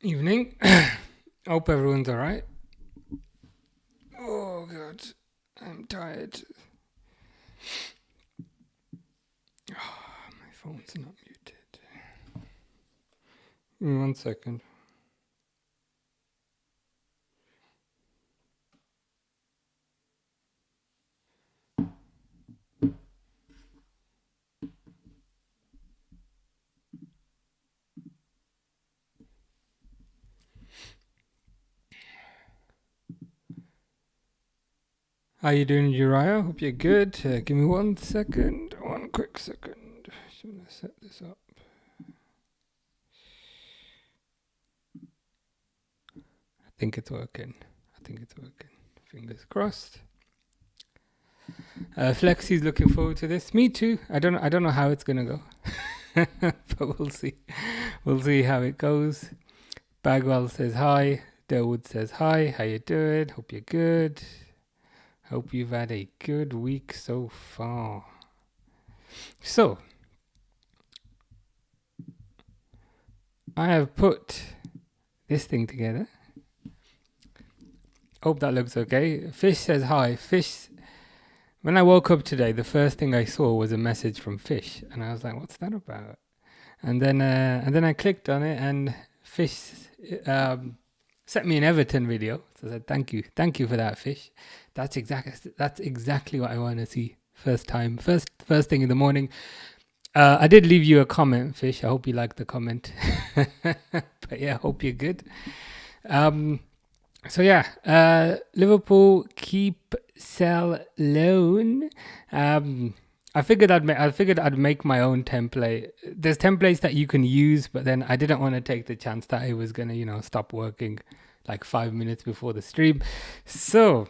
Evening. Hope everyone's alright. Oh god, I'm tired. My phone's not muted. 1 second. How you doing, Uriah? Hope you're good. Give me 1 second. 1 quick second. Just gonna set this up. I think it's working. Fingers crossed. Flexi's looking forward to this. Me too. I don't know how it's gonna go, but we'll see. We'll see how it goes. Bagwell says hi. Delwood says hi. How you doing? Hope you're good. Hope you've had a good week so far. So, I have put this thing together. Hope that looks okay. Fish says hi. Fish. When I woke up today, the first thing I saw was a message from Fish, and I was like, "What's that about?" And then I clicked on it, and Fish sent me an Everton video. So I said, "Thank you for that, Fish. That's exactly what I want to see. First thing in the morning." I did leave you a comment, Fish. I hope you liked the comment. But yeah, hope you're good. So yeah, Liverpool keep, sell, loan. I figured I'd make my own template. There's templates that you can use, but then I didn't want to take the chance that it was gonna, stop working like 5 minutes before the stream. So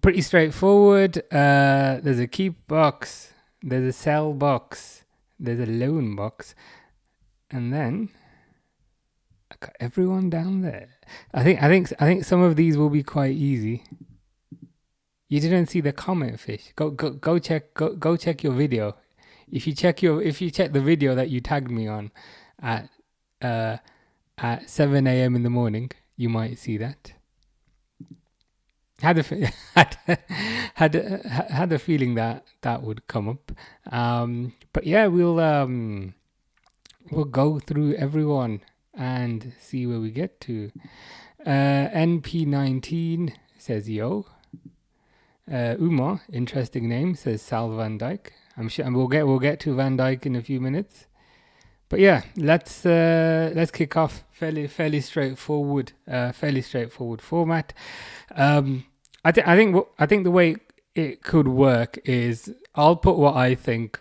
pretty straightforward. There's a keep box, there's a sell box, there's a loan box, and then I got everyone down there. I think some of these will be quite easy. You didn't see the comment, Fish. Go check your video. If you check the video that you tagged me on at 7 a.m. in the morning, you might see that. Had a feeling that would come up. But yeah, we'll go through everyone and see where we get to. NP19 says yo. Umar, interesting name, says Sal Van Dijk. I'm sure, and we'll get to Van Dijk in a few minutes. But yeah, let's kick off. Fairly straightforward format. I think the way it could work is I'll put what I think,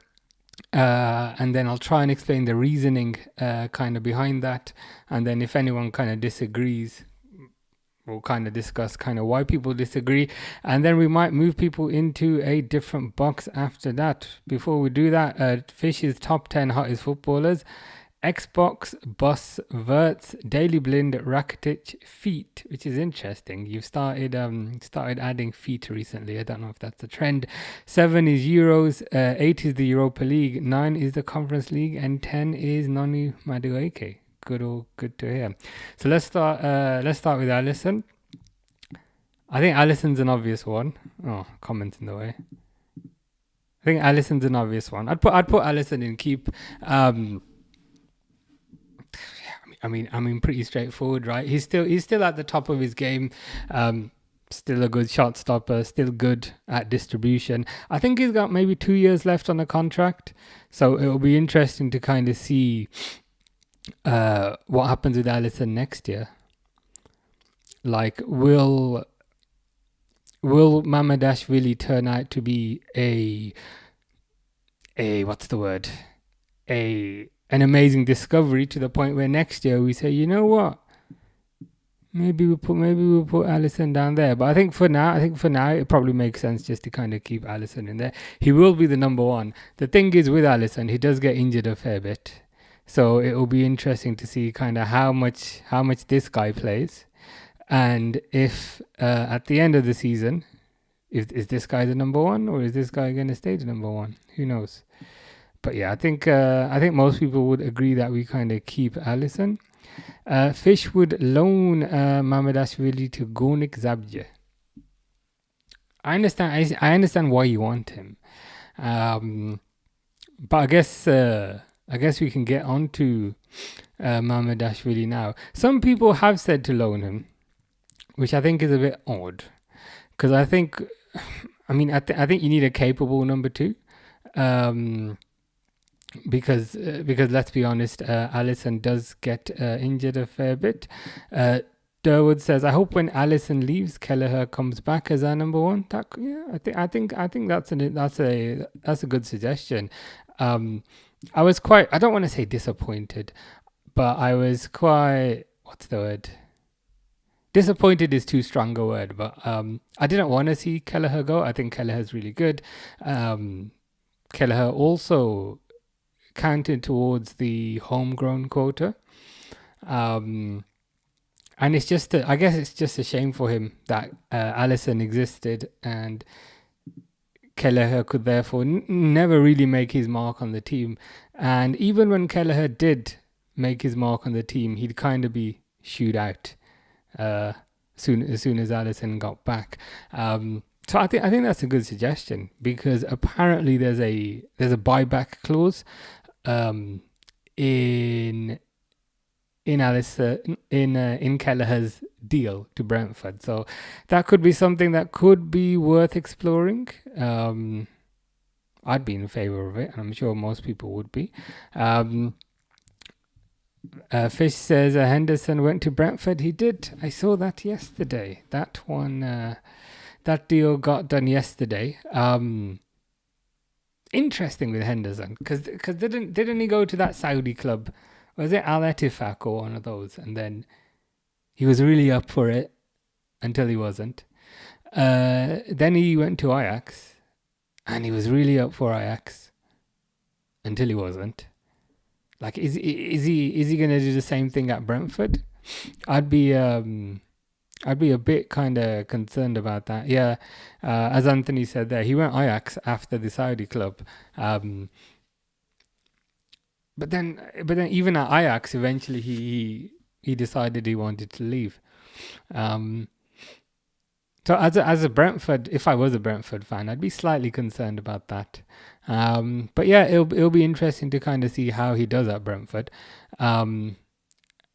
and then I'll try and explain the reasoning kind of behind that, and then if anyone kind of disagrees, we'll kind of discuss kind of why people disagree, and then we might move people into a different box after that. Before we do that, Fish's top 10 hottest footballers: Xbox, Bus, Verts, Daily Blind, Rakitic, Feet, which is interesting. You've started adding feet recently. I don't know if that's a trend. 7 is Euros, 8 is the Europa League, 9 is the Conference League, and 10 is Nonu Madueke. Good to hear. So let's start with Allison. I think Allison's an obvious one. Oh, comments in the way. I think Allison's an obvious one. I'd put Allison in keep. I mean, pretty straightforward, right? He's still at the top of his game. Still a good shot stopper. Still good at distribution. I think he's got maybe 2 years left on the contract, so it'll be interesting to kind of see what happens with Alisson next year. Like, will Mamadashvili turn out to be an amazing discovery to the point where next year we say, you know what, maybe we'll put Alisson down there. But I think for now it probably makes sense just to kind of keep Alisson in there. He will be the number one. The thing is with Alisson, he does get injured a fair bit, so it will be interesting to see kind of how much this guy plays, and if at the end of the season, is this guy the number one, or is this guy going to stay the number one? Who knows? But yeah, I think most people would agree that we kind of keep Alisson. Fish would loan Mamardashvili to Gornik Zabje. I understand why you want him, but I guess we can get on to Mamardashvili now. Some people have said to loan him, which I think is a bit odd, because I think you need a capable number 2. Because let's be honest, Alisson does get injured a fair bit. Durwood says, I hope when Alisson leaves, Kelleher comes back as our number 1. I think that's a good suggestion. I was quite, I don't want to say disappointed, but I was quite, what's the word? Disappointed is too strong a word, but I didn't want to see Kelleher go. I think Kelleher's really good. Kelleher also counted towards the homegrown quota. And it's just, I guess it's just a shame for him that Alisson existed and Kelleher could therefore never really make his mark on the team. And even when Kelleher did make his mark on the team, he'd kind of be shooed out as soon as Alisson got back. So I think that's a good suggestion, because apparently there's a buyback clause in Alisson in Kelleher's deal to Brentford. So that could be something that could be worth exploring. I'd be in favor of it, and I'm sure most people would be. Fish says Henderson went to Brentford. He did. I saw that yesterday. That one. That deal got done yesterday. Interesting with Henderson, because didn't he go to that Saudi club? Was it Al Ettifaq or one of those? And then he was really up for it until he wasn't. Then he went to Ajax, and he was really up for Ajax until he wasn't. Like, is he gonna do the same thing at Brentford? I'd be a bit kind of concerned about that. Yeah, as Anthony said there, he went Ajax after the Saudi club. But then even at Ajax, eventually he decided he wanted to leave. So as a Brentford, if I was a Brentford fan, I'd be slightly concerned about that. But yeah, it'll be interesting to kind of see how he does at Brentford. And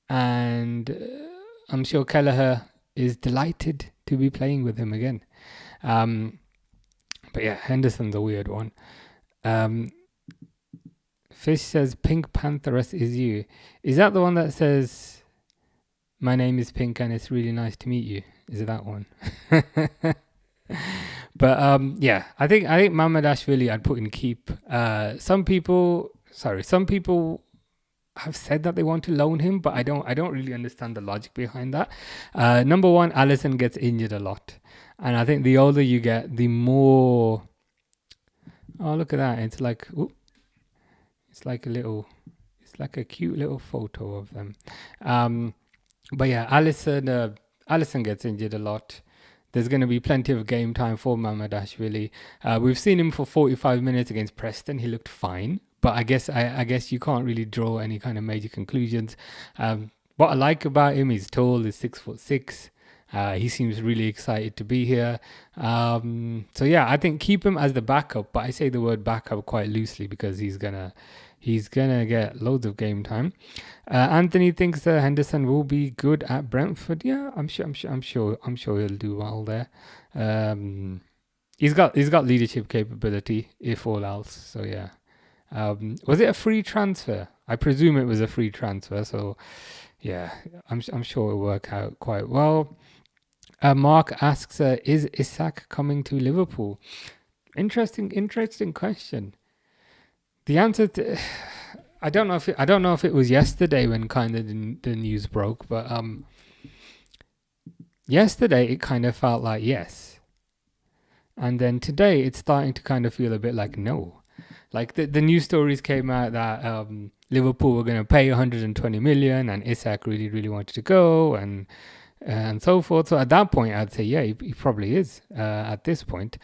I'm sure Kelleher is delighted to be playing with him again. But yeah, Henderson's a weird one. Fish says Pink Pantheress is you. Is that the one that says my name is Pink and it's really nice to meet you? Is it that one? But yeah, I think Mamardashvili I'd put in keep. Some people have said that they want to loan him, but I don't really understand the logic behind that. Number 1, Alisson gets injured a lot, and I think the older you get, the more. Oh, look at that! It's like a cute little photo of them. But yeah, Alisson gets injured a lot. There's going to be plenty of game time for Mamardashvili. We've seen him for 45 minutes against Preston. He looked fine. But I guess you can't really draw any kind of major conclusions. What I like about him, he's tall, he's 6'6". He seems really excited to be here. So yeah, I think keep him as the backup, but I say the word backup quite loosely because he's gonna get loads of game time. Anthony thinks that Henderson will be good at Brentford. Yeah, I'm sure he'll do well there. He's got leadership capability, if all else. So yeah. Was it a free transfer? I presume it was a free transfer. So yeah, I'm sure it'll work out quite well. Mark asks, is Isak coming to Liverpool? Interesting question. The answer to, I don't know if it was yesterday when kind of the news broke, but yesterday it kind of felt like yes, and then today it's starting to kind of feel a bit like no. Like the news stories came out that Liverpool were going to pay 120 million, and Isak really wanted to go, and so forth. So at that point, I'd say yeah, he probably is at this point.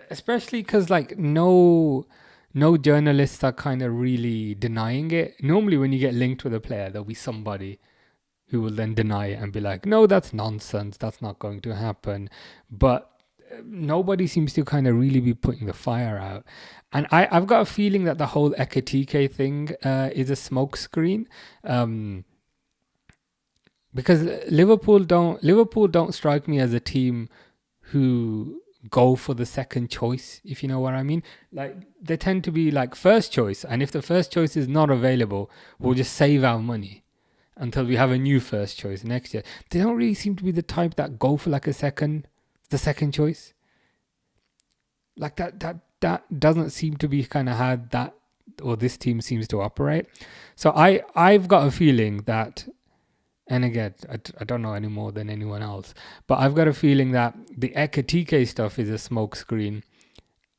Especially because like no no journalists are kind of really denying it. Normally, when you get linked with a player, there'll be somebody who will then deny it and be like, no, that's nonsense. That's not going to happen. But nobody seems to kind of really be putting the fire out. And I've got a feeling that the whole Ekatike thing is a smokescreen. Because Liverpool don't strike me as a team who go for the second choice, if you know what I mean. Like, they tend to be like first choice, and if the first choice is not available, we'll just save our money until we have a new first choice next year. They don't really seem to be the type that go for like the second choice. Like that doesn't seem to be kind of how that or this team seems to operate. So I've got a feeling that, and again, I don't know any more than anyone else, but I've got a feeling that the Ekatike stuff is a smokescreen,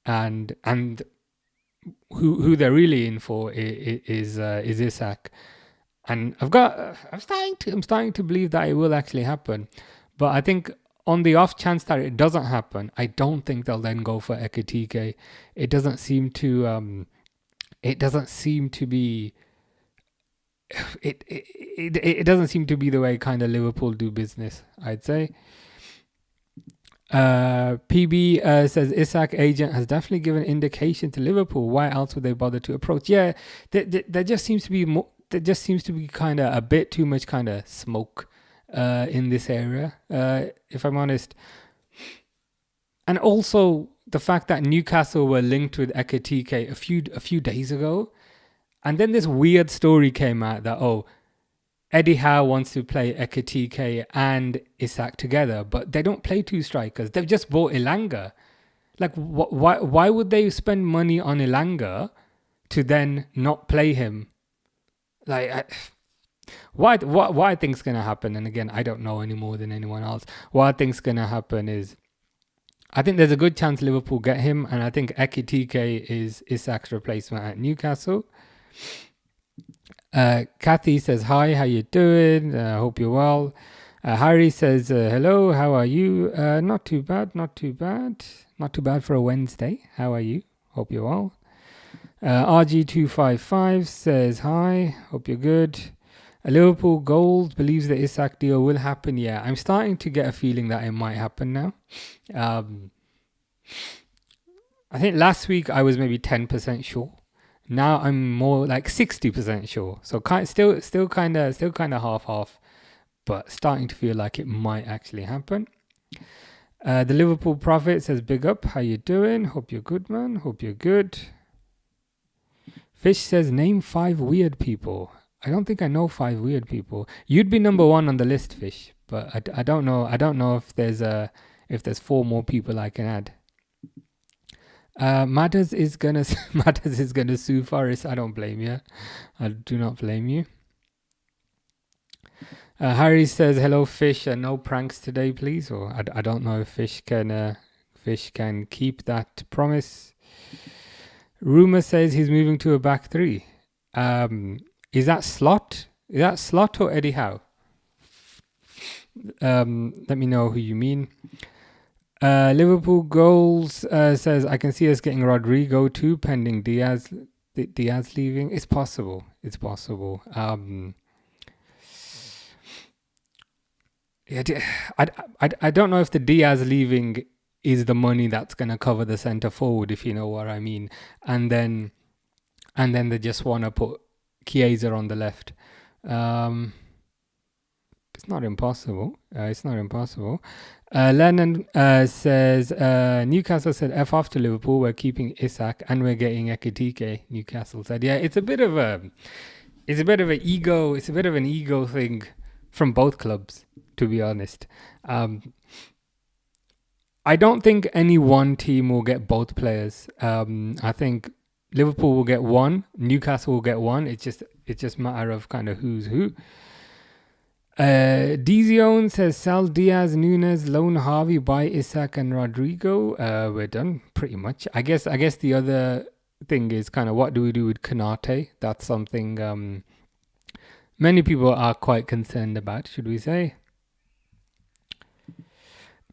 and who they're really in for is Isak. And I'm starting to believe that it will actually happen, but I think on the off chance that it doesn't happen, I don't think they'll then go for Ekatike. It doesn't seem to be. It doesn't seem to be the way kind of Liverpool do business, I'd say. PB says Isak agent has definitely given indication to Liverpool. Why else would they bother to approach? Yeah, there just seems to be more. There just seems to be kind of a bit too much kind of smoke in this area, if I'm honest. And also the fact that Newcastle were linked with Ekatike a few days ago, and then this weird story came out that Eddie Howe wants to play Ekatike and Isak together, but they don't play two strikers. They've just bought Elanga. Like, why would they spend money on Elanga to then not play him? Like, what I think's gonna happen, and again, I don't know any more than anyone else. What I think's gonna happen is, I think there's a good chance Liverpool get him, and I think Ekatike is Isak's replacement at Newcastle. Kathy says, hi, how you doing? Hope you're well. Harry says, hello, how are you? Not too bad. Not too bad for a Wednesday. How are you? Hope you're well. RG255 says, hi, hope you're good. Liverpool Gold believes the Isak deal will happen. Yeah, I'm starting to get a feeling that it might happen now. I think last week I was maybe 10% sure. Now I'm more like 60% sure. So still kind of half, but starting to feel like it might actually happen. The Liverpool Prophet says, big up, how you doing? Hope you're good, man. Hope you're good. Fish says, name 5 weird people. I don't think I know 5 weird people. You'd be number 1 on the list, Fish, but I don't know. I don't know if there's 4 more people I can add. Matters is gonna sue Forest. I don't blame you. I do not blame you. Harry says, hello, Fish. No pranks today, please. Or I don't know if Fish can keep that promise. Rumor says he's moving to a back 3. Is that Slot? Is that Slot or Eddie Howe? Let me know who you mean. Liverpool Goals says, I can see us getting Rodrigo too, pending Diaz leaving. It's possible. I don't know if the Diaz leaving is the money that's going to cover the centre forward, if you know what I mean. And then they just want to put Chiesa on the left. It's not impossible. Lennon says, Newcastle said F off to Liverpool. We're keeping Isak and we're getting Ekatike. Newcastle said, yeah, it's a bit of an ego thing from both clubs, to be honest. I don't think any one team will get both players. I think Liverpool will get one, Newcastle will get one. It's just a matter of kind of who's who. Dizion says, sell Diaz, Nunes, loan Harvey, buy Isak and Rodrigo. We're done pretty much. I guess the other thing is kind of, what do we do with Konate? That's something many people are quite concerned about, should we say.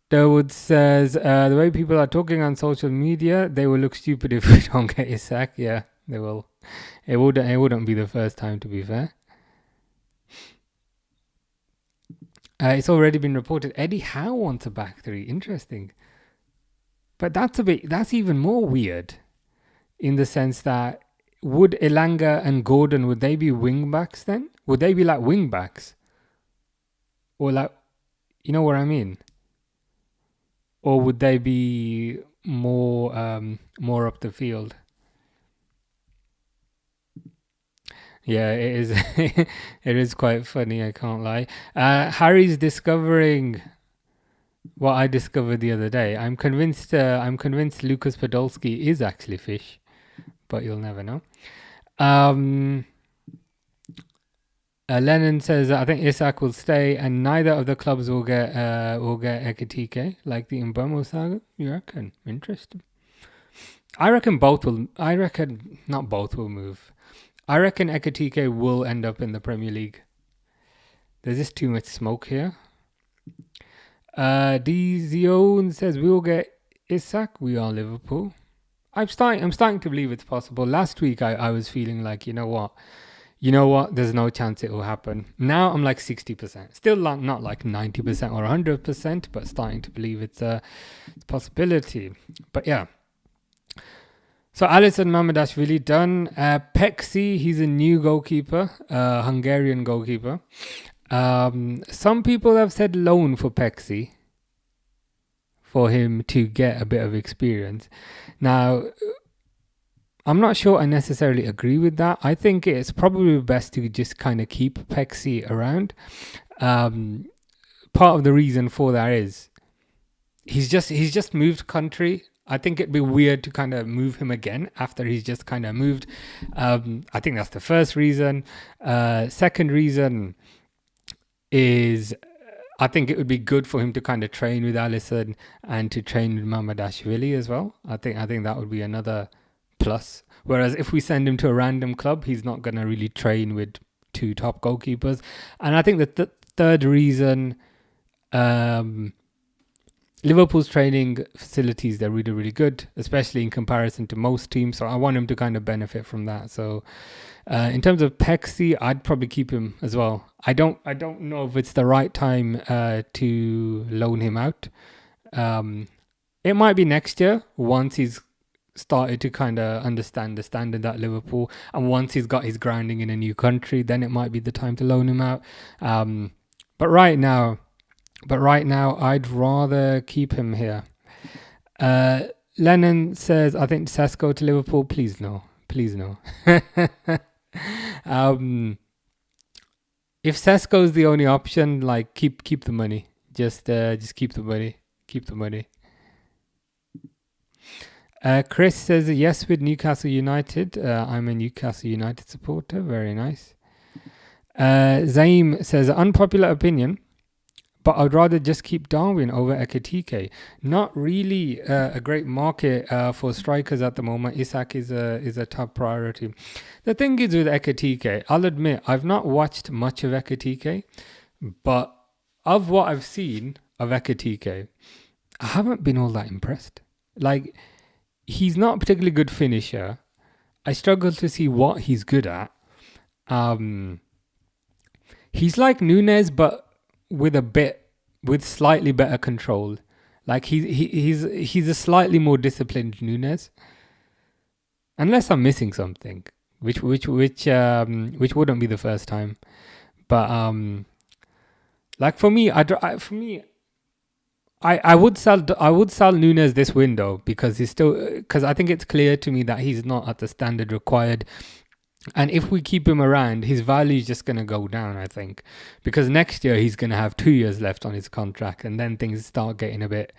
Durwood says, the way people are talking on social media, they will look stupid if we don't get Isak. Yeah, they will. It wouldn't be the first time, to be fair. It's already been reported Eddie Howe wants a back three. Interesting. But that's even more weird in the sense that would Elanga and Gordon, would they be wing backs then? Would they be like wing backs? Or like, you know what I mean? Or would they be more up the field? Yeah, it is. It is quite funny. I can't lie. Harry's discovering what I discovered the other day. I'm convinced. Lucas Podolski is actually fish, but you'll never know. Lennon says, I think Isak will stay, and neither of the clubs will get Ekitike like the Mbomo saga. You reckon? Interesting. I reckon not both will move. I reckon Ekitike will end up in the Premier League. There's just too much smoke here. Dion says we will get Isak. We are Liverpool. I'm starting to believe it's possible. Last week I was feeling like, you know what, there's no chance it will happen. Now I'm like 60%. Still not like 90% or 100%, but starting to believe it's a possibility. But yeah. So Alisson Mamardashvili done. Peksi, he's a new goalkeeper, Hungarian goalkeeper. Some people have said loan for Peksi for him to get a bit of experience. Now, I'm not sure I necessarily agree with that. I think it's probably best to just kind of keep Peksi around. Part of the reason for that is he's just moved country. I think it'd be weird to kind of move him again after he's just kind of moved. I think that's the first reason. Second reason is I think it would be good for him to kind of train with Alisson and to train with Mamardashvili as well. I think that would be another plus. Whereas if we send him to a random club, he's not going to really train with two top goalkeepers. And I think that the third reason, Liverpool's training facilities, they're really, really good, especially in comparison to most teams. So I want him to kind of benefit from that. So in terms of Peksi, I'd probably keep him as well. I don't know if it's the right time to loan him out. It might be next year once he's started to kind of understand the standard at Liverpool, and once he's got his grounding in a new country, then it might be the time to loan him out. But right now, I'd rather keep him here. Lennon says, I think Sesko to Liverpool. Please no. If Sesko is the only option, like keep the money. Just keep the money. Keep the money. Chris says yes with Newcastle United. I'm a Newcastle United supporter. Very nice. Zaim says, unpopular opinion, but I'd rather just keep Darwin over Ekitike. Not really a great market for strikers at the moment. Isak is a top priority. The thing is with Ekitike, I'll admit, I've not watched much of Ekitike, but of what I've seen of Ekitike, I haven't been all that impressed. Like, he's not a particularly good finisher. I struggle to see what he's good at. He's like Nunes, but with slightly better control. Like he's a slightly more disciplined Nunes. Unless I'm missing something, which wouldn't be the first time. But like for me, I would sell Nunes this window because I think it's clear to me that he's not at the standard required. And if we keep him around, his value is just going to go down, I think. Because next year he's going to have 2 years left on his contract, and then things start getting a bit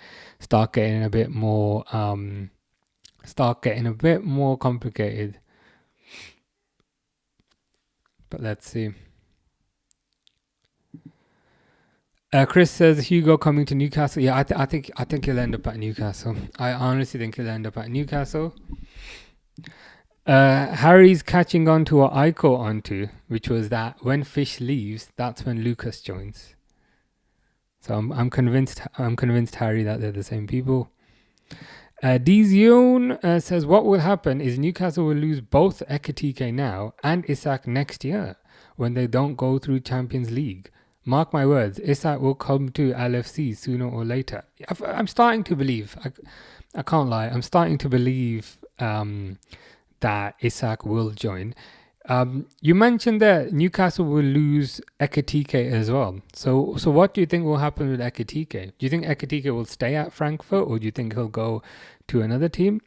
more complicated. But let's see. Chris says Hugo coming to Newcastle. Yeah, I think he'll end up at Newcastle. I honestly think he'll end up at Newcastle. Harry's catching on to what I caught on to, which was that when Fish leaves, that's when Lucas joins. So I'm convinced Harry that they're the same people. Dizion says what will happen is Newcastle will lose both Ekitike now and Isak next year when they don't go through Champions League. Mark my words, Isak will come to LFC sooner or later. I'm starting to believe. I can't lie. I'm starting to believe that Isak will join. You mentioned that Newcastle will lose Ekitike as well. So what do you think will happen with Ekitike? Do you think Ekitike will stay at Frankfurt, or do you think he'll go to another team?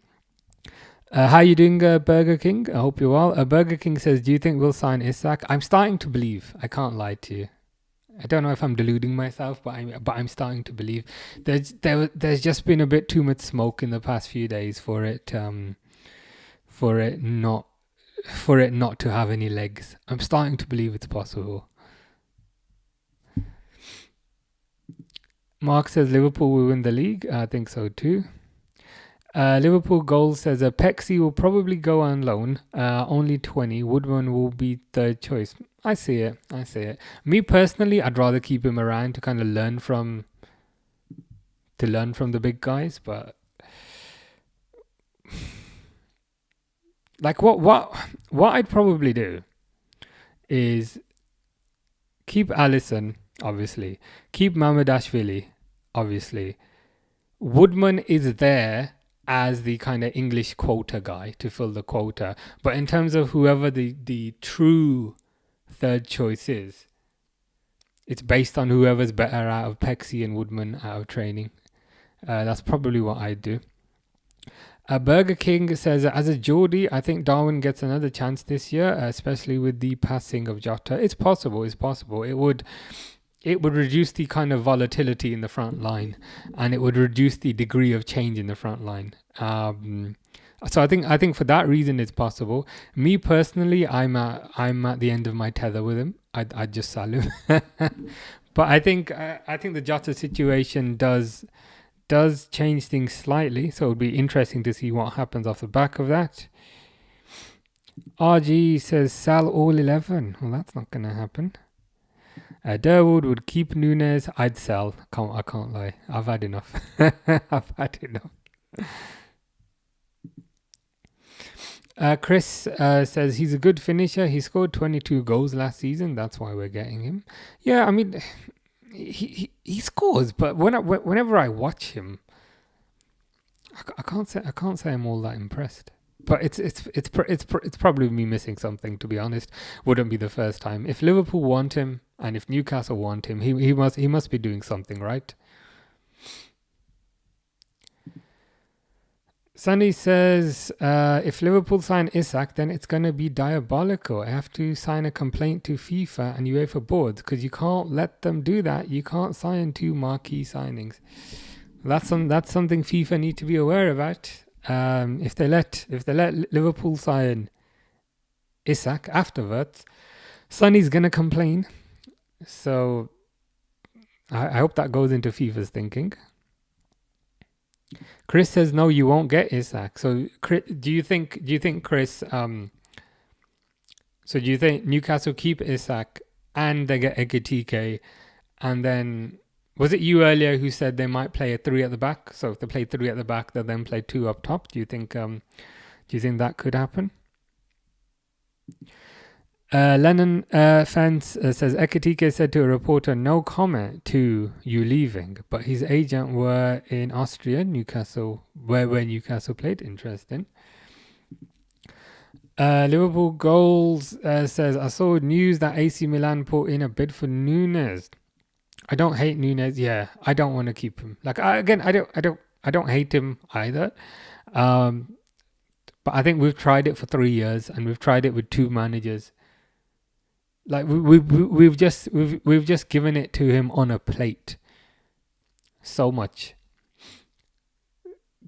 How are you doing, Burger King? I hope you're well. Burger King says, do you think we'll sign Isak? I'm starting to believe. I can't lie to you. I don't know if I'm deluding myself, but I'm starting to believe. There's just been a bit too much smoke in the past few days for it not to have any legs. I'm starting to believe it's possible. Mark says Liverpool will win the league. I think so too. Liverpool Goal says Pexi will probably go on loan. Only 20. Woodman will be third choice. I see it. Me personally, I'd rather keep him around to kind of learn from the big guys. But like what I'd probably do is keep Alisson, obviously. Keep Mamadashvili, obviously. Woodman is there as the kind of English quota guy to fill the quota. But in terms of whoever the true third choice is, it's based on whoever's better out of Pexi and Woodman out of training. That's probably what I'd do. Burger King says, as a Geordie, I think Darwin gets another chance this year, especially with the passing of Jota. It's possible. It would reduce the kind of volatility in the front line, and it would reduce the degree of change in the front line. So I think for that reason it's possible. Me personally, I'm at the end of my tether with him. I'd just sell him. But I think the Jota situation does change things slightly, so it would be interesting to see what happens off the back of that. RG says sell all 11. Well, that's not going to happen. Durwood would keep Nunes. I'd sell. I can't lie. I've had enough. Chris says he's a good finisher. He scored 22 goals last season. That's why we're getting him. Yeah, I mean, he scores, but whenever I watch him, I can't say I'm all that impressed. But it's probably me missing something, to be honest. Wouldn't be the first time. If Liverpool want him and if Newcastle want him, he must be doing something right. Sunny says, if Liverpool sign Isak, then it's going to be diabolical. I have to sign a complaint to FIFA and UEFA boards because you can't let them do that. You can't sign two marquee signings. That's something FIFA need to be aware about. If they let Liverpool sign Isak afterwards, Sonny's gonna complain. So I hope that goes into FIFA's thinking. Chris says no, you won't get Isak. So do you think Chris? So do you think Newcastle keep Isak and they get Ekitike, and then? Was it you earlier who said they might play a 3 at the back? So if they play 3 at the back, they'll then play 2 up top. Do you think that could happen? Lennon fans says Ekitike said to a reporter, "No comment to you leaving," but his agent were in Austria, Newcastle, where Newcastle played. Interesting. Liverpool Goals says I saw news that AC Milan put in a bid for Nunes. I don't hate Nunes. Yeah, I don't want to keep him. Like I don't hate him either. But I think we've tried it for 3 years and we've tried it with 2 managers. Like we've just given it to him on a plate. So much.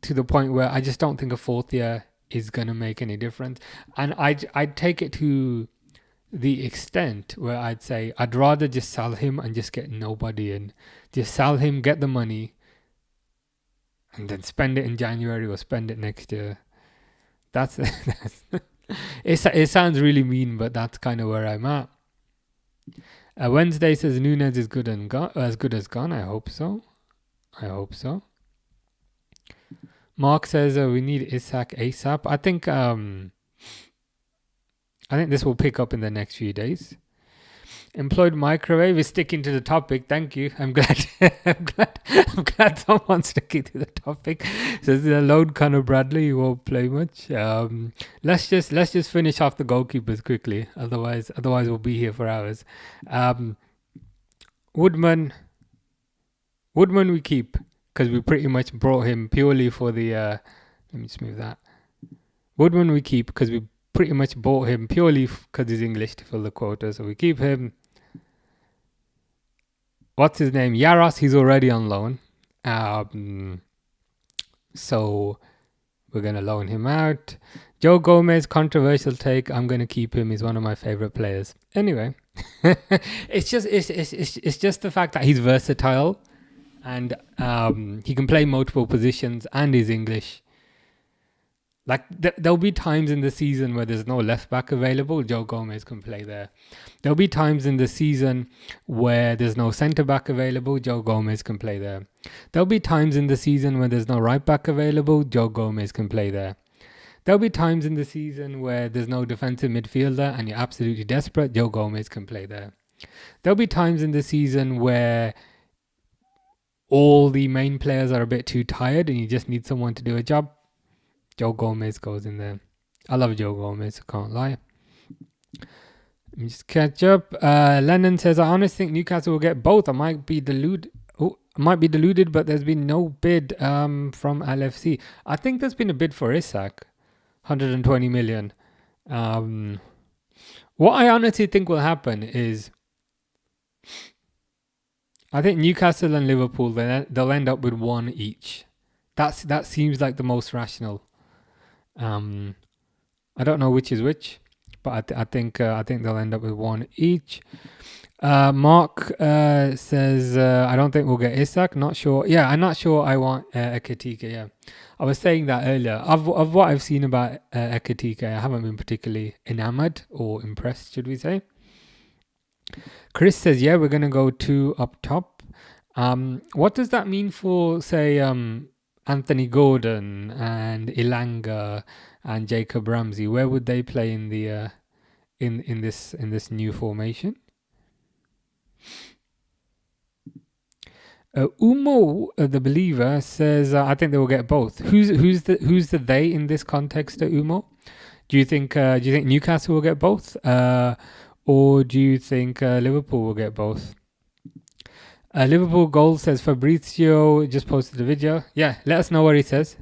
To the point where I just don't think a 4th year is gonna make any difference. And I'd take it to the extent where I'd say I'd rather just sell him and just get nobody in. Just sell him, get the money, and then spend it in January or spend it next year. That's it sounds really mean, but that's kind of where I'm at. Wednesday says Nunes is good and as good as gone. I hope so. Mark says we need Isak ASAP. I think this will pick up in the next few days. Employed microwave is sticking to the topic. Thank you. I'm glad. I'm glad someone's sticking to the topic. Says the load Conor Bradley. You won't play much. Let's just finish off the goalkeepers quickly. Otherwise we'll be here for hours. Woodman we keep because we pretty much brought him purely for the. Let me just move that. Woodman we keep because we pretty much bought him purely because he's English to fill the quota. So we keep him. What's his name? Yaros, he's already on loan. So we're going to loan him out. Joe Gomez, controversial take. I'm going to keep him. He's one of my favorite players. Anyway, it's just the fact that he's versatile and he can play multiple positions and he's English. Like there'll be times in the season where there's no left back available. Joe Gomez can play there. There'll be times in the season where there's no centre back available. Joe Gomez can play there. There'll be times in the season where there's no right back available. Joe Gomez can play there. There'll be times in the season where there's no defensive midfielder and you're absolutely desperate. Joe Gomez can play there. There'll be times in the season where all the main players are a bit too tired and you just need someone to do a job. Joe Gomez goes in there. I love Joe Gomez, I can't lie. Let me just catch up. Lennon says, I honestly think Newcastle will get both. I might be deluded, but there's been no bid from LFC. I think there's been a bid for Isak, 120 million. What I honestly think will happen is, I think Newcastle and Liverpool, they'll end up with one each. That seems like the most rational. I don't know which is which, but I think they'll end up with one each. Mark says I don't think we'll get Isak. Not sure. Yeah, I'm not sure. I want Ekitike. Yeah, I was saying that earlier. Of what I've seen about Ekitike, I haven't been particularly enamored or impressed, should we say? Chris says, yeah, we're gonna go 2 up top. What does that mean for, say, Anthony Gordon and Ilanga and Jacob Ramsey? Where would they play in the in this new formation? Umo, the believer, says I think they will get both. Who's the they in this context, Umo? Do you think Newcastle will get both, or do you think Liverpool will get both? Liverpool Gold says Fabrizio just posted a video. Yeah, let us know what he says.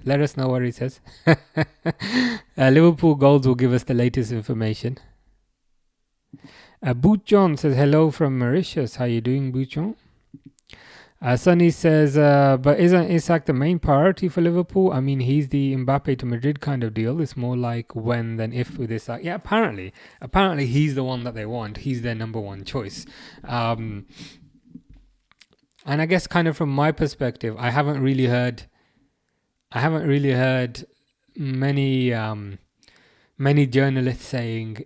Liverpool Golds will give us the latest information. Bouchon says hello from Mauritius. How you doing, Bouchon? Sonny says, but isn't Isak the main priority for Liverpool? I mean, he's the Mbappe to Madrid kind of deal. It's more like when than if with Isak. Yeah, apparently he's the one that they want. He's their number one choice. And I guess kind of from my perspective, I haven't really heard many journalists saying,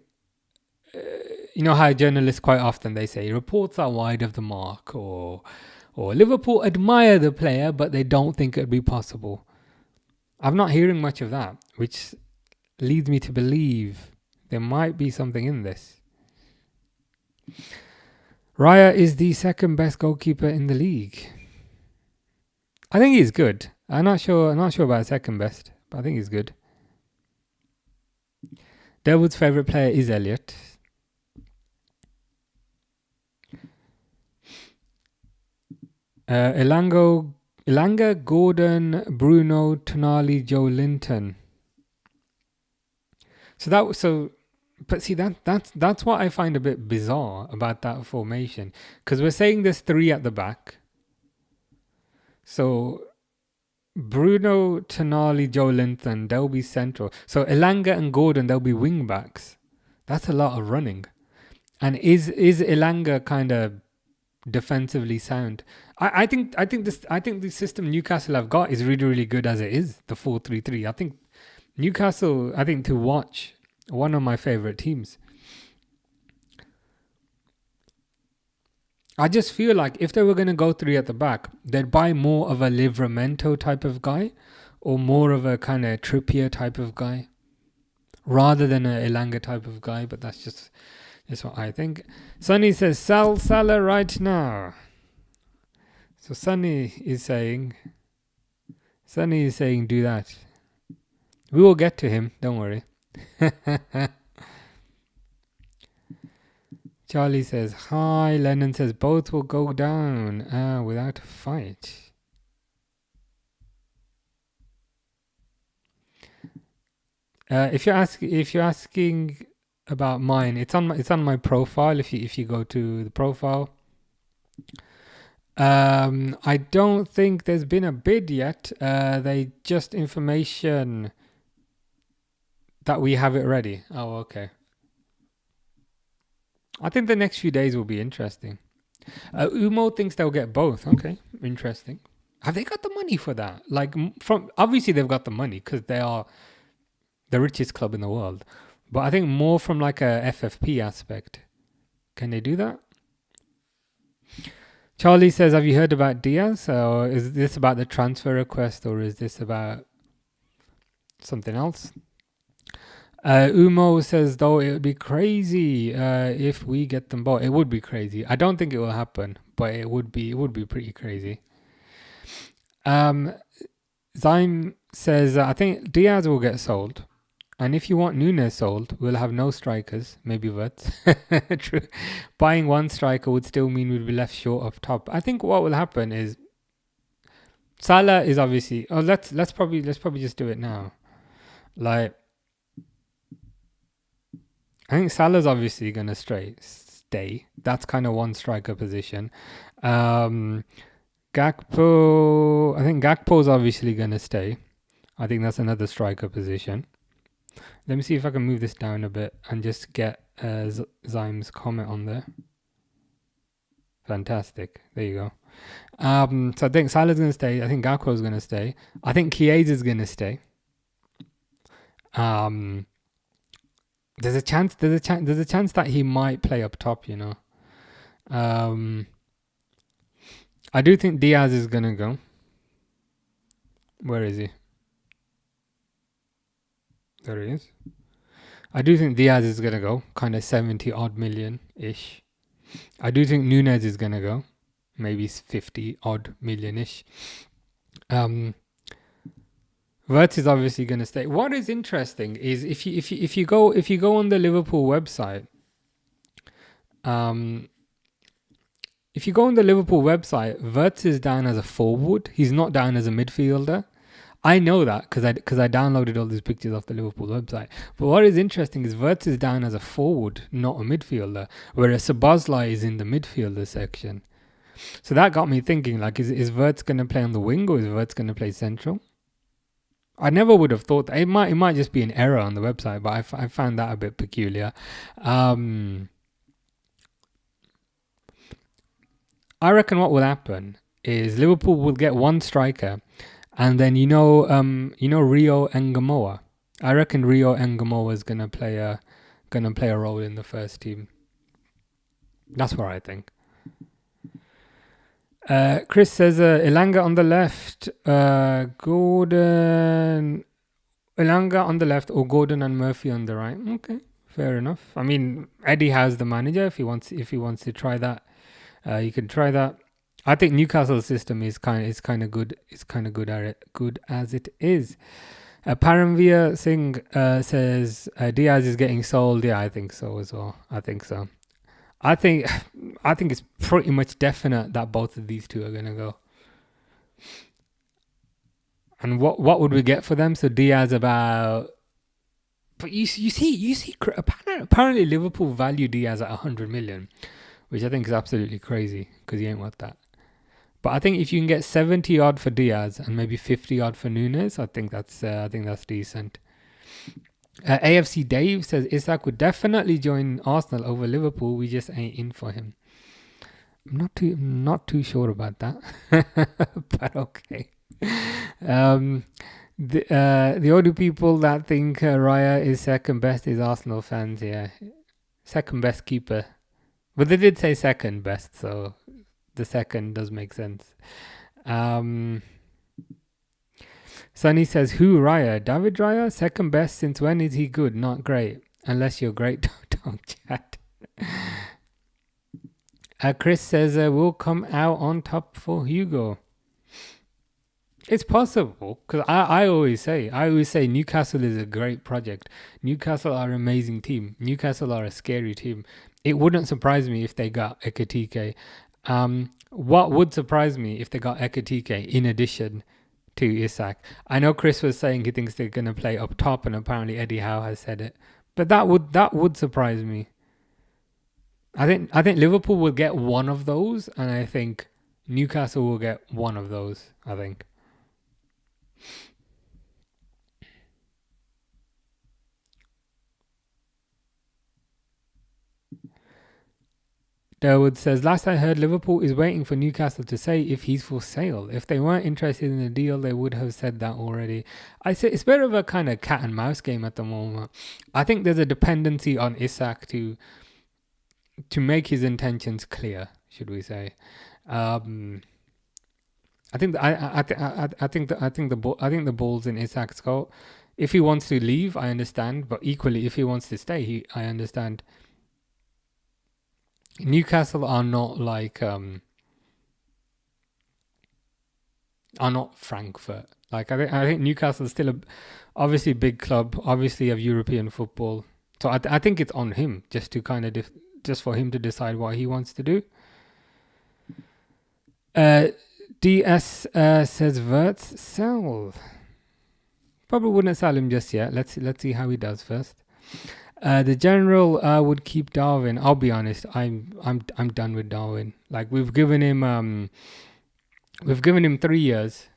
you know how journalists quite often they say reports are wide of the mark, or Liverpool admire the player but they don't think it'd be possible. I'm not hearing much of that, which leads me to believe there might be something in this. Raya is the second best goalkeeper in the league. I think he's good. I'm not sure about second best, but I think he's good. Delwood's favourite player is Elliot. Elanga, Gordon, Bruno, Tonali, Joe Linton. But see, that's what I find a bit bizarre about that formation, because we're saying there's 3 at the back. So Bruno, Tonali, Joe Linton, they'll be central. So Elanga and Gordon, they'll be wing backs. That's a lot of running. And is Elanga kind of defensively sound? I think the system Newcastle have got is really, really good as it is, the 4-3-3. I think Newcastle, to watch, one of my favorite teams. I just feel like if they were going to go three at the back, they'd buy more of a Livramento type of guy or more of a kind of Trippier type of guy rather than a Elanga type of guy. But that's just what I think. Sonny says, sell Salah right now. So Sonny is saying, do that. We will get to him. Don't worry. Charlie says, hi. Lennon says, both will go down without a fight. If you're asking about mine, it's on my profile. If you go to the profile, I don't think there's been a bid yet. They just information that we have it ready. Oh, okay. I think the next few days will be interesting. Umo thinks they'll get both. Okay, interesting. Have they got the money for that? Like, from obviously they've got the money because they are the richest club in the world. But I think more from like a FFP aspect. Can they do that? Charlie says, have you heard about Diaz? Or is this about the transfer request, or is this about something else? Umo says, though, it would be crazy if we get them both. It would be crazy. I don't think it will happen, but it would be pretty crazy. Zyme says, I think Diaz will get sold. And if you want Nunes sold, we'll have no strikers, maybe Wirtz. True. Buying one striker would still mean we'd be left short up top. I think what will happen is Salah is obviously. Oh, let's probably just do it now. Like, I think Salah's obviously gonna stay. That's kind of one striker position. Gakpo. I think Gakpo's obviously gonna stay. I think that's another striker position. Let me see if I can move this down a bit and just get Zyme's comment on there. Fantastic. There you go. So I think Salah's going to stay. I think Gakpo's going to stay. I think Chiesa's going to stay. There's a chance that he might play up top, you know. I do think Diaz is going to go. Where is he? There he is. I do think Diaz is going to go, kind of 70 odd million-ish. I do think Nunes is going to go, maybe 50 odd million-ish. Wirtz is obviously going to stay. What is interesting is if you go on the Liverpool website, Wirtz is down as a forward. He's not down as a midfielder. I know that because I downloaded all these pictures off the Liverpool website. But what is interesting is Wirtz is down as a forward, not a midfielder, whereas Szoboszlai is in the midfielder section. So that got me thinking, like, is Wirtz going to play on the wing or is Wirtz going to play central? I never would have thought that. It might just be an error on the website, but I found that a bit peculiar. I reckon what will happen is Liverpool will get one striker. And then you know Rio Ngamoa. I reckon Rio Ngamoa is gonna play a role in the first team. That's what I think. Chris says Elanga on the left, Gordon, Elanga on the left, or Gordon and Murphy on the right. Okay, fair enough. I mean, Eddie has the manager. If he wants to try that, you can try that. I think Newcastle's system is kind of good. It's kind of good as it is. Paramveer Singh says Diaz is getting sold. Yeah, I think so as well. I think so. I think it's pretty much definite that both of these two are gonna go. And what would we get for them? So Diaz about. But you see. Apparently Liverpool value Diaz at 100 million, which I think is absolutely crazy because he ain't worth that. But I think if you can get 70 odd for Diaz and maybe 50 odd for Nunes, I think that's decent. AFC Dave says Isak would definitely join Arsenal over Liverpool. We just ain't in for him. I'm not too sure about that, but okay. The only people that think Raya is second best is Arsenal fans. Yeah, second best keeper. But they did say second best, so the second does make sense. Sunny says, who, Raya? David Raya? Second best? Since when is he good? Not great. Unless you're great, don't chat. Chris says, we'll come out on top for Hugo. It's possible, because I always say Newcastle is a great project. Newcastle are an amazing team. Newcastle are a scary team. It wouldn't surprise me if they got Ekatike. What would surprise me if they got Ekatike in addition to Isak? I know Chris was saying he thinks they're going to play up top, and apparently Eddie Howe has said it. But that would surprise me. I think Liverpool will get one of those, and I think Newcastle will get one of those, I think. Derwood says, last I heard, Liverpool is waiting for Newcastle to say if he's for sale. If they weren't interested in the deal, they would have said that already. I say it's a bit of a kind of cat and mouse game at the moment. I think there's a dependency on Isak to make his intentions clear, should we say? I think the ball's in Isak's court. If he wants to leave, I understand, but equally, if he wants to stay, I understand. Newcastle are not like are not Frankfurt. Like I think Newcastle is still obviously a big club, obviously of European football. So I think it's on him just to kind of just for him to decide what he wants to do. DS says Wirtz sell. Probably wouldn't sell him just yet. Let's see how he does first. The general would keep Darwin. I'll be honest. I'm done with Darwin. Like we've given him 3 years.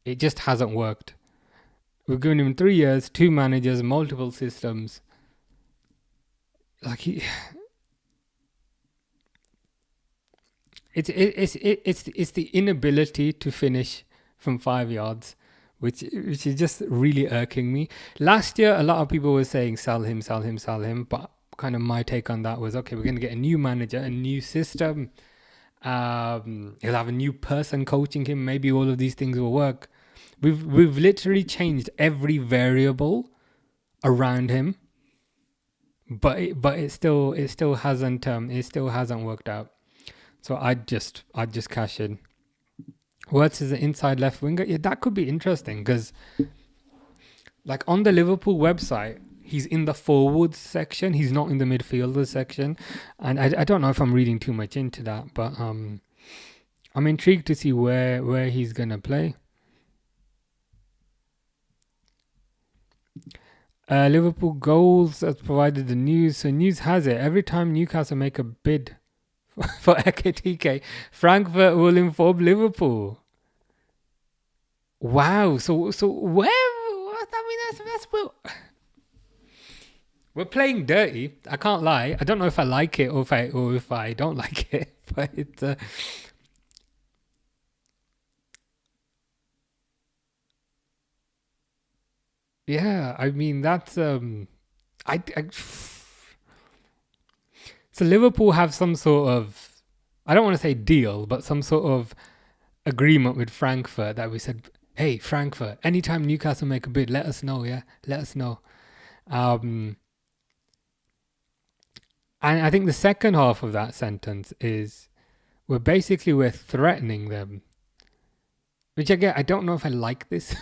It just hasn't worked. We've given him 3 years, 2 managers, multiple systems. Like it's the inability to finish from 5 yards, which is just really irking me. Last year, a lot of people were saying sell him, but kind of my take on that was, okay, we're going to get a new manager, a new system. He'll have a new person coaching him. Maybe all of these things will work. We've literally changed every variable around him, but it still hasn't worked out. So I'd just cash in. Wirtz is an inside left winger. Yeah, that could be interesting because, like on the Liverpool website, he's in the forwards section. He's not in the midfielders section, and I don't know if I'm reading too much into that, but I'm intrigued to see where he's gonna play. Liverpool goals has provided the news. So news has it every time Newcastle make a bid for Ekatike, Frankfurt will inform Liverpool. Wow. So where? I mean, that's we're playing dirty. I can't lie. I don't know if I like it or if I don't like it, but it's. Yeah, I mean that's So Liverpool have some sort of, I don't want to say deal, but some sort of agreement with Frankfurt that we said, hey, Frankfurt, anytime Newcastle make a bid, let us know, yeah? Let us know. And I think the second half of that sentence is, we're threatening them. Which again, I don't know if I like this.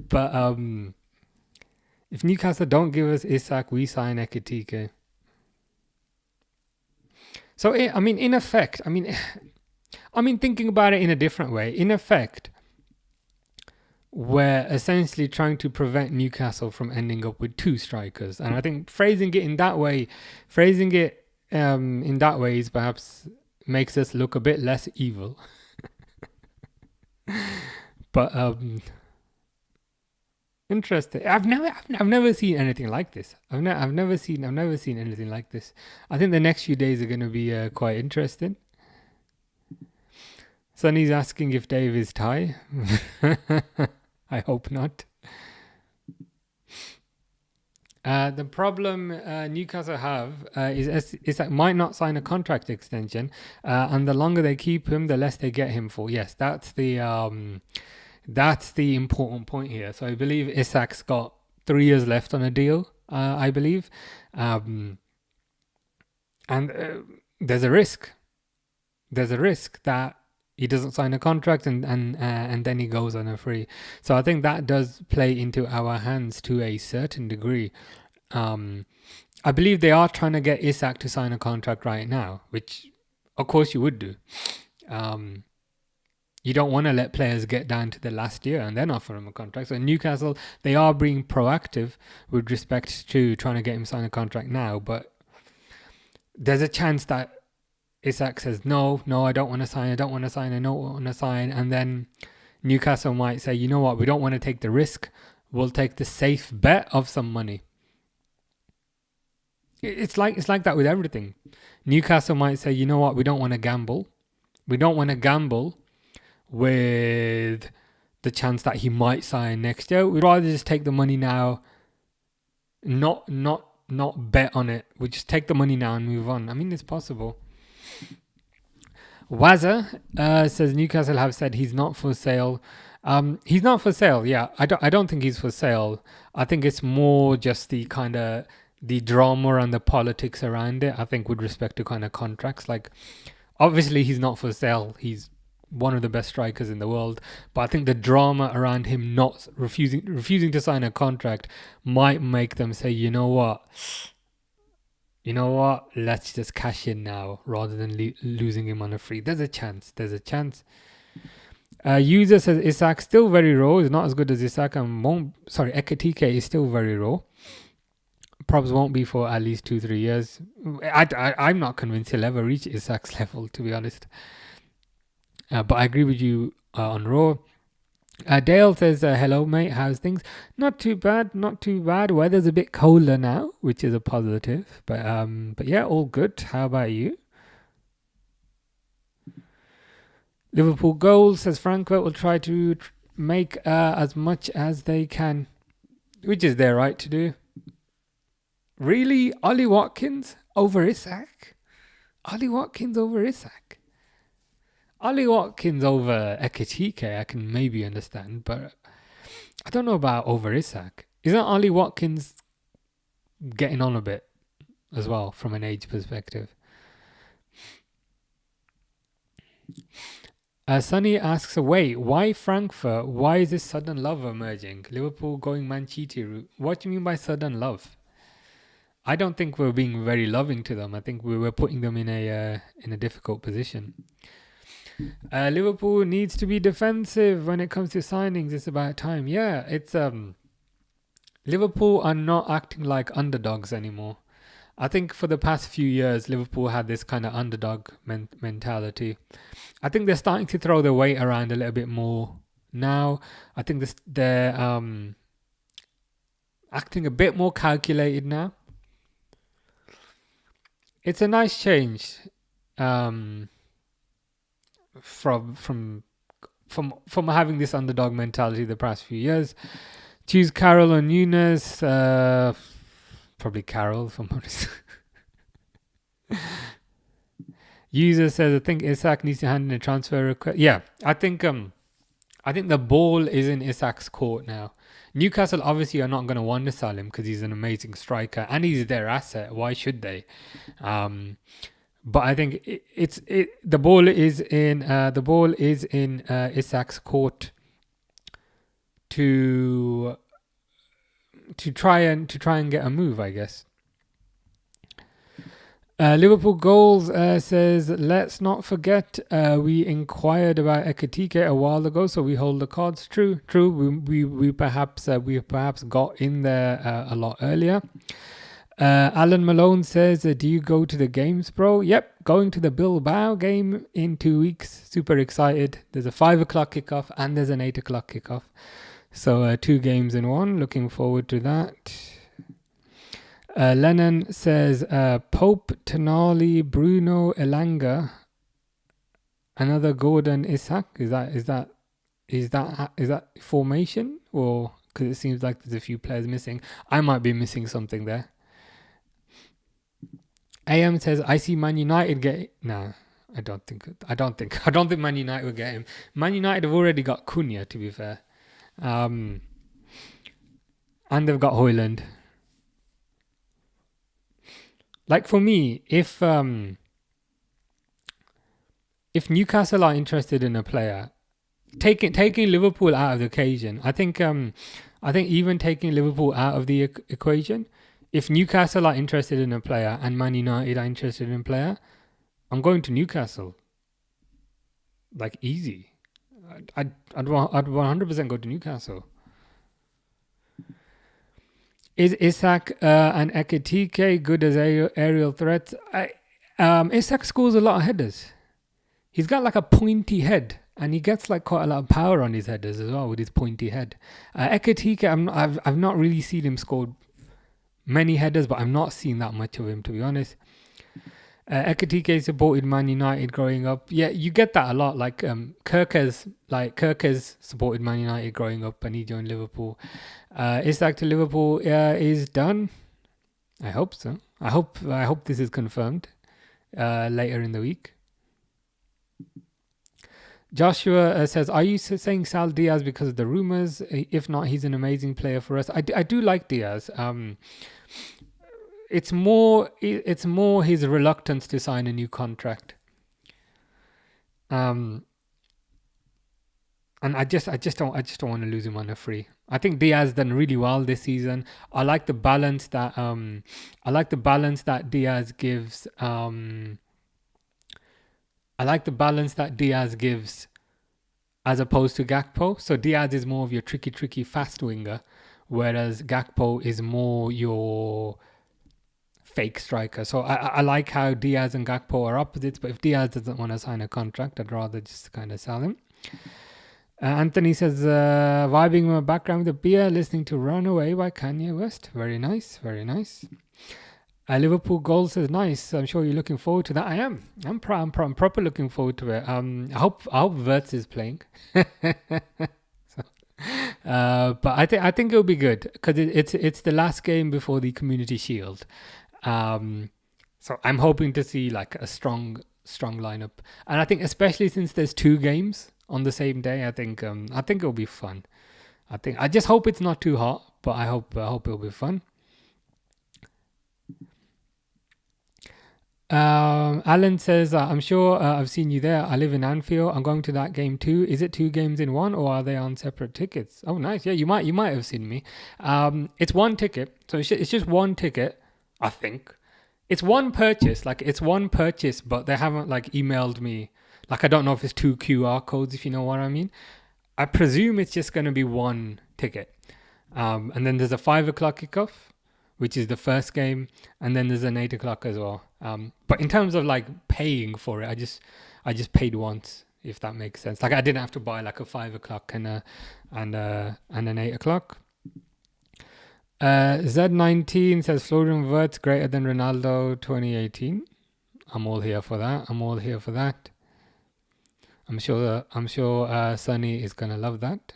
but if Newcastle don't give us Isak, we sign Ekatike. So, I mean, in effect, thinking about it in a different way, in effect, we're essentially trying to prevent Newcastle from ending up with 2 strikers. And I think phrasing it in that way is perhaps makes us look a bit less evil. But interesting. I've never seen anything like this. I've never seen anything like this. I think the next few days are going to be quite interesting. Sonny's asking if Dave is Thai. I hope not. The problem Newcastle have is Isak might not sign a contract extension, and the longer they keep him, the less they get him for. Yes, that's the important point here. So I believe Isak's got 3 years left on a deal. I believe, and there's a risk. There's a risk that he doesn't sign a contract and then he goes on a free. So I think that does play into our hands to a certain degree. I believe they are trying to get Isak to sign a contract right now, which of course you would do. You don't want to let players get down to the last year and then offer him a contract. So Newcastle, they are being proactive with respect to trying to get him to sign a contract now, but there's a chance that Isak says, no, I don't want to sign, I don't want to sign. And then Newcastle might say, you know what, we don't want to take the risk. We'll take the safe bet of some money. It's like that with everything. Newcastle might say, you know what, we don't want to gamble. We don't want to gamble with the chance that he might sign next year. We'd rather just take the money now, not bet on it. We just take the money now and move on. I mean, it's possible. Wazza says Newcastle have said he's not for sale. He's not for sale. Yeah, I don't think he's for sale. I think it's more just the kind of the drama and the politics around it. I think with respect to kind of contracts, like obviously he's not for sale. He's one of the best strikers in the world, but I think the drama around him not refusing to sign a contract might make them say, you know what, let's just cash in now rather than losing him on a free. There's a chance. User says Isak still very raw. Is not as good as Isak and Ekatike is still very raw. Probs won't be for at least 2-3 years. I'm not convinced he'll ever reach Isak's level, to be honest. But I agree with you on raw. Dale says, hello mate, how's things? Not too bad. Weather's a bit colder now, which is a positive. But yeah, all good. How about you? Liverpool goal, says Frankfurt, will try to make as much as they can, which is their right to do. Really? Ollie Watkins over Isak? Ollie Watkins over Ekatike, I can maybe understand, but I don't know about over Isak. Isn't Ollie Watkins getting on a bit as well from an age perspective? Sunny asks, wait, why Frankfurt? Why is this sudden love emerging? Liverpool going Manchete route. What do you mean by sudden love? I don't think we're being very loving to them. I think we were putting them in a difficult position. Liverpool needs to be defensive when it comes to signings. It's about time. Yeah, it's Liverpool are not acting like underdogs anymore. I think for the past few years, Liverpool had this kind of underdog mentality. I think they're starting to throw their weight around a little bit more now. I think they're acting a bit more calculated now. It's a nice change from having this underdog mentality the past few years. Choose Carroll or Nunes. Probably Carroll, if I'm honest. User says, I think Isak needs to hand in a transfer request. Yeah, I think the ball is in Isak's court now. Newcastle obviously are not going to want to sell him because he's an amazing striker and he's their asset. Why should they? But I think the ball is in Isak's court to try and get a move, I guess. Liverpool goals says, let's not forget we inquired about Ekatike a while ago, so we hold the cards. True. We perhaps got in there a lot earlier. Alan Malone says, do you go to the games, bro? Yep, going to the Bilbao game in 2 weeks. Super excited. There's a 5 o'clock kickoff and there's an 8 o'clock kickoff. So 2 games in one. Looking forward to that. Lennon says, Pope, Tonali, Bruno, Elanga, another Gordon, Isak. Is that formation or because it seems like there's a few players missing. I might be missing something there. AM says, I see Man United get... Nah, I don't think Man United will get him. Man United have already got Cunha, to be fair. And they've got Højlund. Like for me, if Newcastle are interested in a player, taking Liverpool out of the equation, I think even taking Liverpool out of the equation, if Newcastle are interested in a player and Man United are interested in a player, I'm going to Newcastle. Like easy. I'd 100% go to Newcastle. Is Isak and Ekitike good as aerial threats? Isak scores a lot of headers. He's got like a pointy head, and he gets like quite a lot of power on his headers as well with his pointy head. Ekitike, I've not really seen him score many headers, but I've not seen that much of him, to be honest. Ekitike supported Man United growing up. Yeah, you get that a lot. Like Kirkes supported Man United growing up, and he joined Liverpool. Isak to Liverpool is done. I hope so. I hope this is confirmed later in the week. Joshua says, are you saying Sal Diaz because of the rumours? If not, he's an amazing player for us. I do like Diaz. It's more his reluctance to sign a new contract. And I just don't want to lose him on a free. I think Diaz done really well this season. I like the balance that Diaz gives. I like the balance that Diaz gives as opposed to Gakpo. So Diaz is more of your tricky, fast winger, whereas Gakpo is more your fake striker. So I like how Diaz and Gakpo are opposites, but if Diaz doesn't want to sign a contract, I'd rather just kind of sell him. Anthony says, vibing in my background with a beer, listening to Runaway by Kanye West. Very nice, very nice. Liverpool goal says, nice. I'm sure you're looking forward to that. I am. I'm proper looking forward to it. I hope Wirtz is playing. But I think it'll be good because it's the last game before the Community Shield. So I'm hoping to see like a strong lineup, and I think especially since there's 2 games on the same day, I think it'll be fun. I just hope it's not too hot, but I hope it'll be fun. Alan says, I'm sure I've seen you there. I live in Anfield. I'm going to that game too. Is it 2 games in one, or are they on separate tickets? Oh, nice. Yeah, you might have seen me. It's 1 ticket, so it's just 1 ticket. I think it's 1 purchase. Like it's 1 purchase, but they haven't like emailed me. Like I don't know if it's 2 QR codes, if you know what I mean. I presume it's just going to be 1 ticket. And then there's a 5 o'clock kickoff, which is the first game, and then there's an 8 o'clock as well. But in terms of like paying for it, I just paid once, if that makes sense. Like I didn't have to buy like a 5 o'clock and an 8 o'clock. Z19 says Florian Wirtz greater than Ronaldo 2018. I'm all here for that. I'm sure Sunny is gonna love that.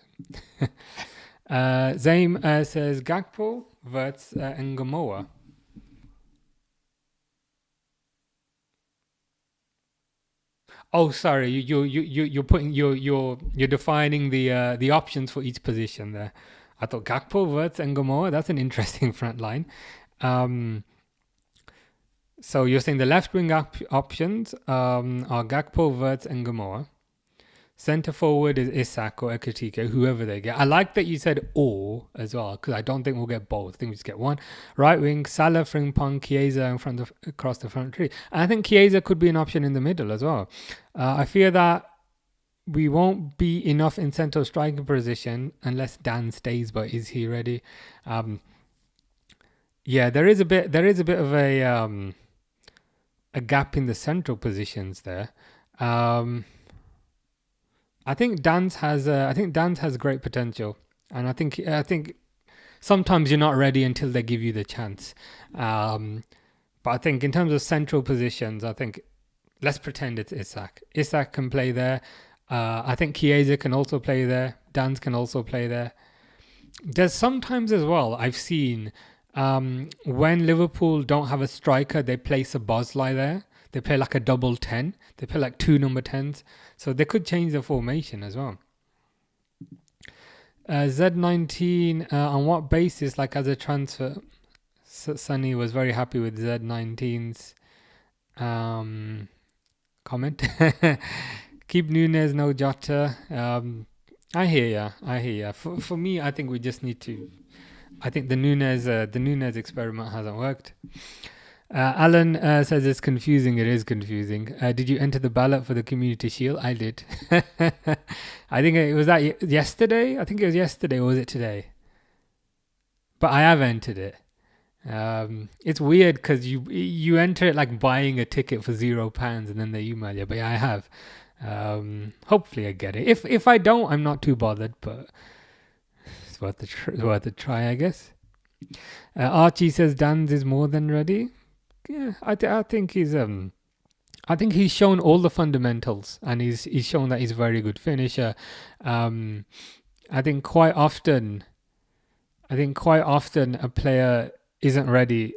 Zaim says Gakpo, Wirtz, and Gamoa. Oh, sorry. You're putting you're defining the options for each position there. I thought Gakpo, Wirtz, and Gamoa. That's an interesting front line. So you're saying the left wing options are Gakpo, Wirtz, and Gamoa. Centre forward is Isak or Ekitike, whoever they get. I like that you said or as well, because I don't think we'll get both. I think we just get one. Right wing, Salah, Frimpong, Chiesa across the front three. And I think Chiesa could be an option in the middle as well. I fear that we won't be enough in central striking position unless Dan stays, but is he ready? Yeah, there is a bit of a gap in the central positions there. I think Dan's has great potential, and I think sometimes you're not ready until they give you the chance. But I think in terms of central positions, I think let's pretend it's Isak. Isak can play there. I think Chiesa can also play there. Dan's can also play there. There's sometimes as well I've seen when Liverpool don't have a striker, they place a Bosley there. They play like a double 10. They play like two number 10s. So they could change the formation as well. Z19, on what basis, like as a transfer? Sunny was very happy with Z19's comment. Keep Nunes, no Jota. I hear ya. For me, I think we just need to. I think the Nunes experiment hasn't worked. Alan says it's confusing. It is confusing. Did you enter the ballot for the Community Shield? I did. I think it was that yesterday. I think it was yesterday, or was it today? But I have entered it. It's weird because you enter it like buying a ticket for £0 and then they email you. But yeah, I have. Hopefully I get it. If I don't, I'm not too bothered. But it's worth a try, I guess. Archie says Dan's is more than ready. Yeah, I think he's shown all the fundamentals, and he's shown that he's a very good finisher. I think quite often a player isn't ready.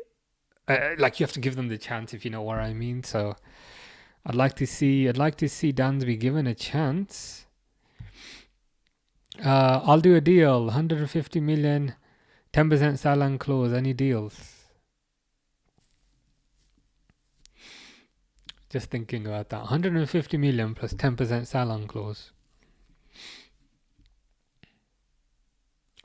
Like you have to give them the chance, if you know what I mean. So I'd like to see Dan's be given a chance. I'll do a deal, 150 million, 10% Salah clause. Any deals? Just thinking about that. 150 million plus 10% Salah clause.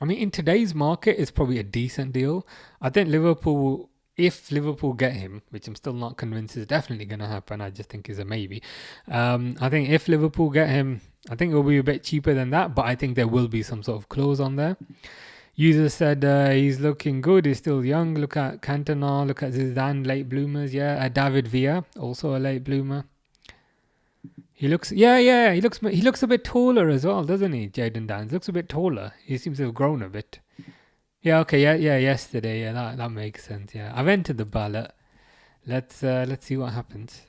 I mean, in today's market, it's probably a decent deal. I think Liverpool, if Liverpool get him, which I'm still not convinced is definitely going to happen, I just think is a maybe. I think if Liverpool get him, I think it will be a bit cheaper than that, but I think there will be some sort of clause on there. User said he's looking good. He's still young. Look at Cantona. Look at Zidane, late bloomers. Yeah, David Villa, also a late bloomer. He looks, he looks a bit taller as well, doesn't he? Jadon Danns looks a bit taller. He seems to have grown a bit. Yeah, okay, yeah, yesterday. Yeah, that makes sense. Yeah, I've entered the ballot. Let's see what happens.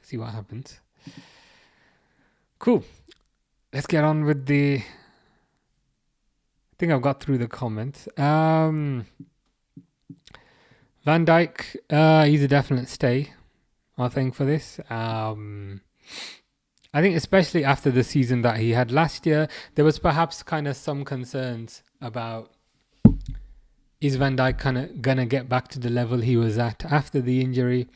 Cool. Let's get on with the. I think I've got through the comments. Van Dijk, he's a definite stay, I think, for this. I think especially after the season that he had last year, there was perhaps kind of some concerns about is Van Dijk kind of going to get back to the level he was at after the injury.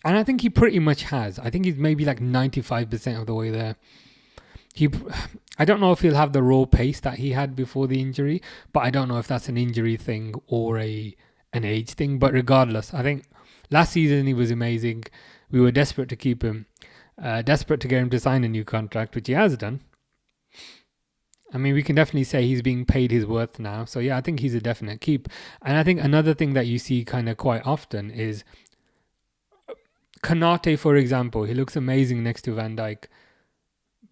And I think he pretty much has. I think he's maybe like 95% of the way there. I don't know if he'll have the raw pace that he had before the injury, but I don't know if that's an injury thing or an age thing. But regardless, I think last season he was amazing. We were desperate to keep him, desperate to get him to sign a new contract, which he has done. I mean, we can definitely say he's being paid his worth now. So yeah, I think he's a definite keep. And I think another thing that you see kind of quite often is Konate, for example. He looks amazing next to Van Dijk.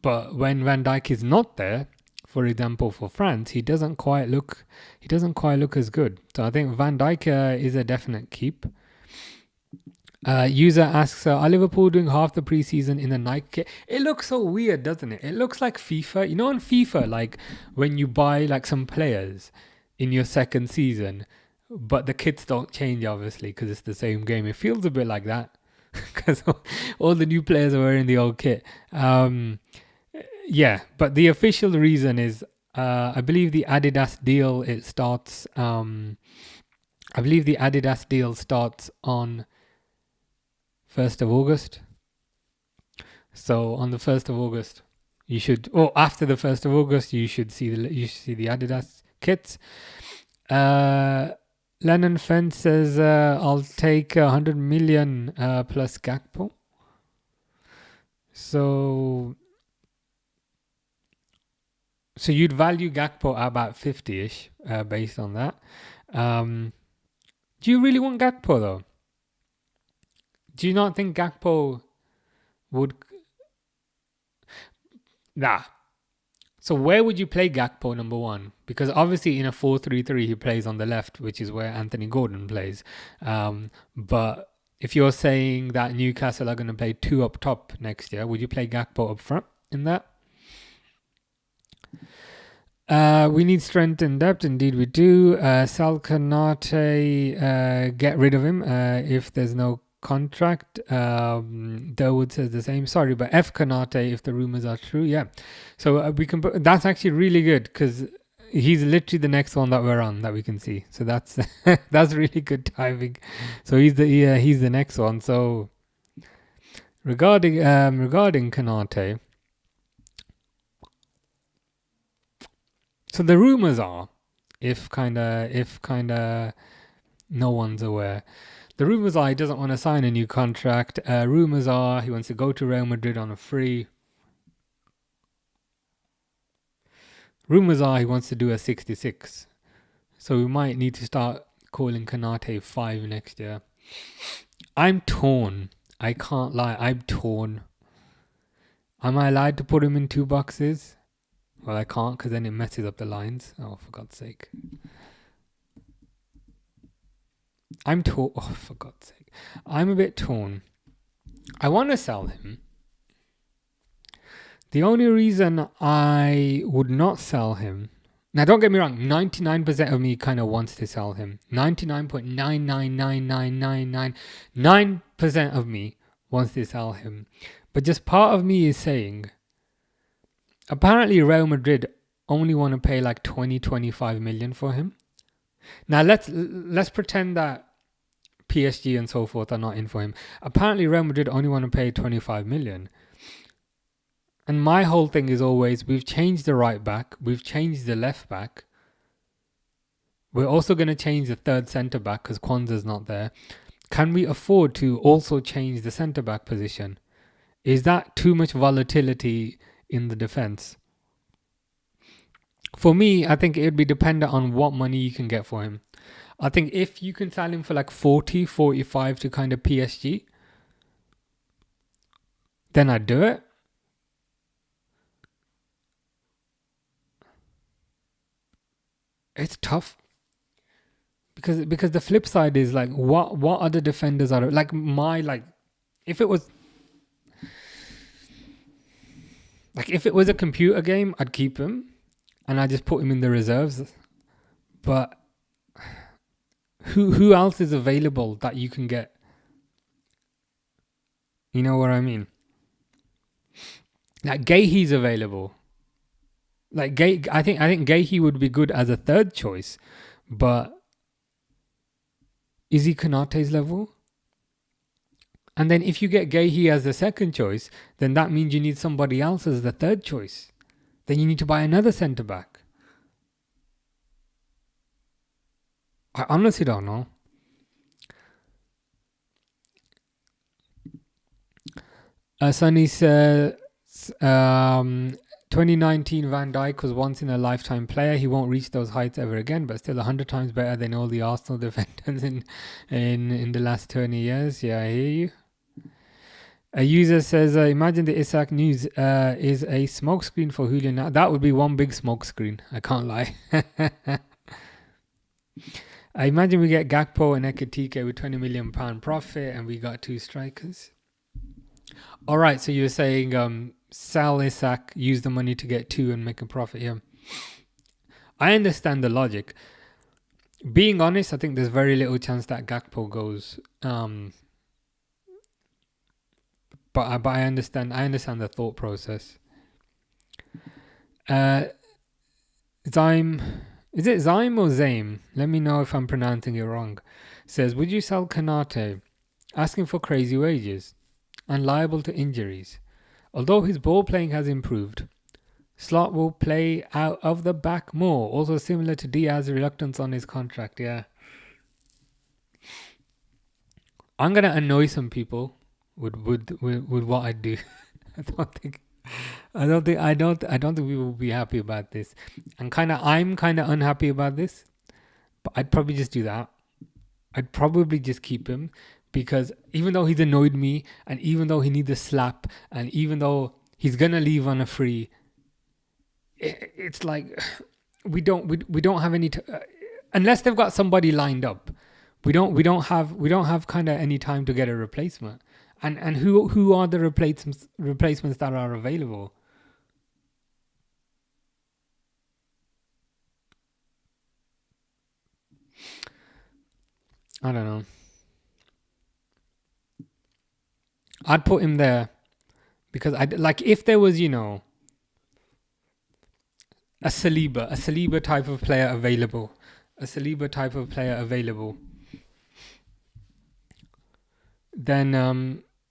But when Van Dijk is not there, for example, for France, he doesn't quite look as good. So I think Van Dijk is a definite keep. User asks, are Liverpool doing half the preseason in the Nike kit? It looks so weird, doesn't it? It looks like FIFA. You know, on FIFA, like when you buy like some players in your second season, but the kits don't change, obviously, because it's the same game. It feels a bit like that because all the new players are wearing the old kit. Yeah, but the official reason is, I believe the Adidas deal, it starts, I believe the Adidas deal starts on 1st of August. So on the 1st of August, you should, or after the 1st of August, you should see the Adidas kits. Lennon Fence says, I'll take 100 million plus Gakpo. So you'd value Gakpo at about 50-ish based on that. Do you really want Gakpo though? Do you not think Gakpo would... Nah. So where would you play Gakpo, number one? Because obviously in a 4-3-3 he plays on the left, which is where Anthony Gordon plays. But if you're saying that Newcastle are going to play two up top next year, would you play Gakpo up front in that? We need strength and depth. Indeed, we do. Sal Konate, get rid of him if there's no contract. Durwood says the same. Sorry, but F Konate if the rumors are true. Yeah. So we can put. That's actually really good because he's literally the next one that we're on that we can see. So that's that's really good timing. So he's the next one. So regarding Konate. So the rumors are, if kinda no one's aware, the rumors are he doesn't want to sign a new contract. Rumors are he wants to go to Real Madrid on a free. Rumors are he wants to do a 66. So we might need to start calling Konate 5 next year. I'm torn. I can't lie. I'm torn. Am I allowed to put him in 2 boxes? Well, I can't because then it messes up the lines. Oh, for God's sake. I'm torn. Oh, for God's sake. I'm a bit torn. I want to sell him. The only reason I would not sell him... Now, don't get me wrong. 99% of me kind of wants to sell him. 99.9999999% of me wants to sell him. But just part of me is saying... Apparently, Real Madrid only want to pay like 20-25 million for him. Now, let's pretend that PSG and so forth are not in for him. Apparently, Real Madrid only want to pay 25 million. And my whole thing is always, we've changed the right back. We've changed the left back. We're also going to change the third centre back because Kwanzaa's not there. Can we afford to also change the centre back position? Is that too much volatility in the defense? For me, I think it would be dependent on what money you can get for him. I think if you can sell him for like 40, 45 to kind of PSG, then I'd do it. It's tough. Because the flip side is like, what other defenders are like if it was a computer game, I'd keep him and I just put him in the reserves. But who else is available that you can get? You know what I mean? Like Gayhe's available. Like I think Gayhe would be good as a third choice, but is he Konate's level? And then if you get Gayhe as the second choice, then that means you need somebody else as the third choice. Then you need to buy another centre back. I honestly don't know. Sunny says 2019 Van Dijk was once in a lifetime player. He won't reach those heights ever again, but still 100 times better than all the Arsenal defenders in the last 20 years. Yeah, I hear you. A user says, imagine the Isak news is a smokescreen for Julian. Now, that would be one big smokescreen. I can't lie. I imagine we get Gakpo and Ekitike with £20 million profit and we got 2 strikers. All right, so you're saying sell Isak, use the money to get 2 and make a profit here. I understand the logic. Being honest, I think there's very little chance that Gakpo goes. But I understand the thought process. Zyme, is it Zyme or Zame? Let me know if I'm pronouncing it wrong. Says, would you sell Konate? Asking for crazy wages and liable to injuries. Although his ball playing has improved, Slot will play out of the back more. Also similar to Diaz's reluctance on his contract. Yeah, I'm gonna annoy some people with what I do. I don't think we will be happy about this. I'm kind of unhappy about this, but I'd probably just do that. I'd probably just keep him because even though he's annoyed me, and even though he needs a slap, and even though he's gonna leave on a free, it's like we don't have any unless they've got somebody lined up. We don't have kind of any time to get a replacement. And who are the replacements that are available? I don't know. I'd put him there because like if there was, you know, a Saliba type of player available, then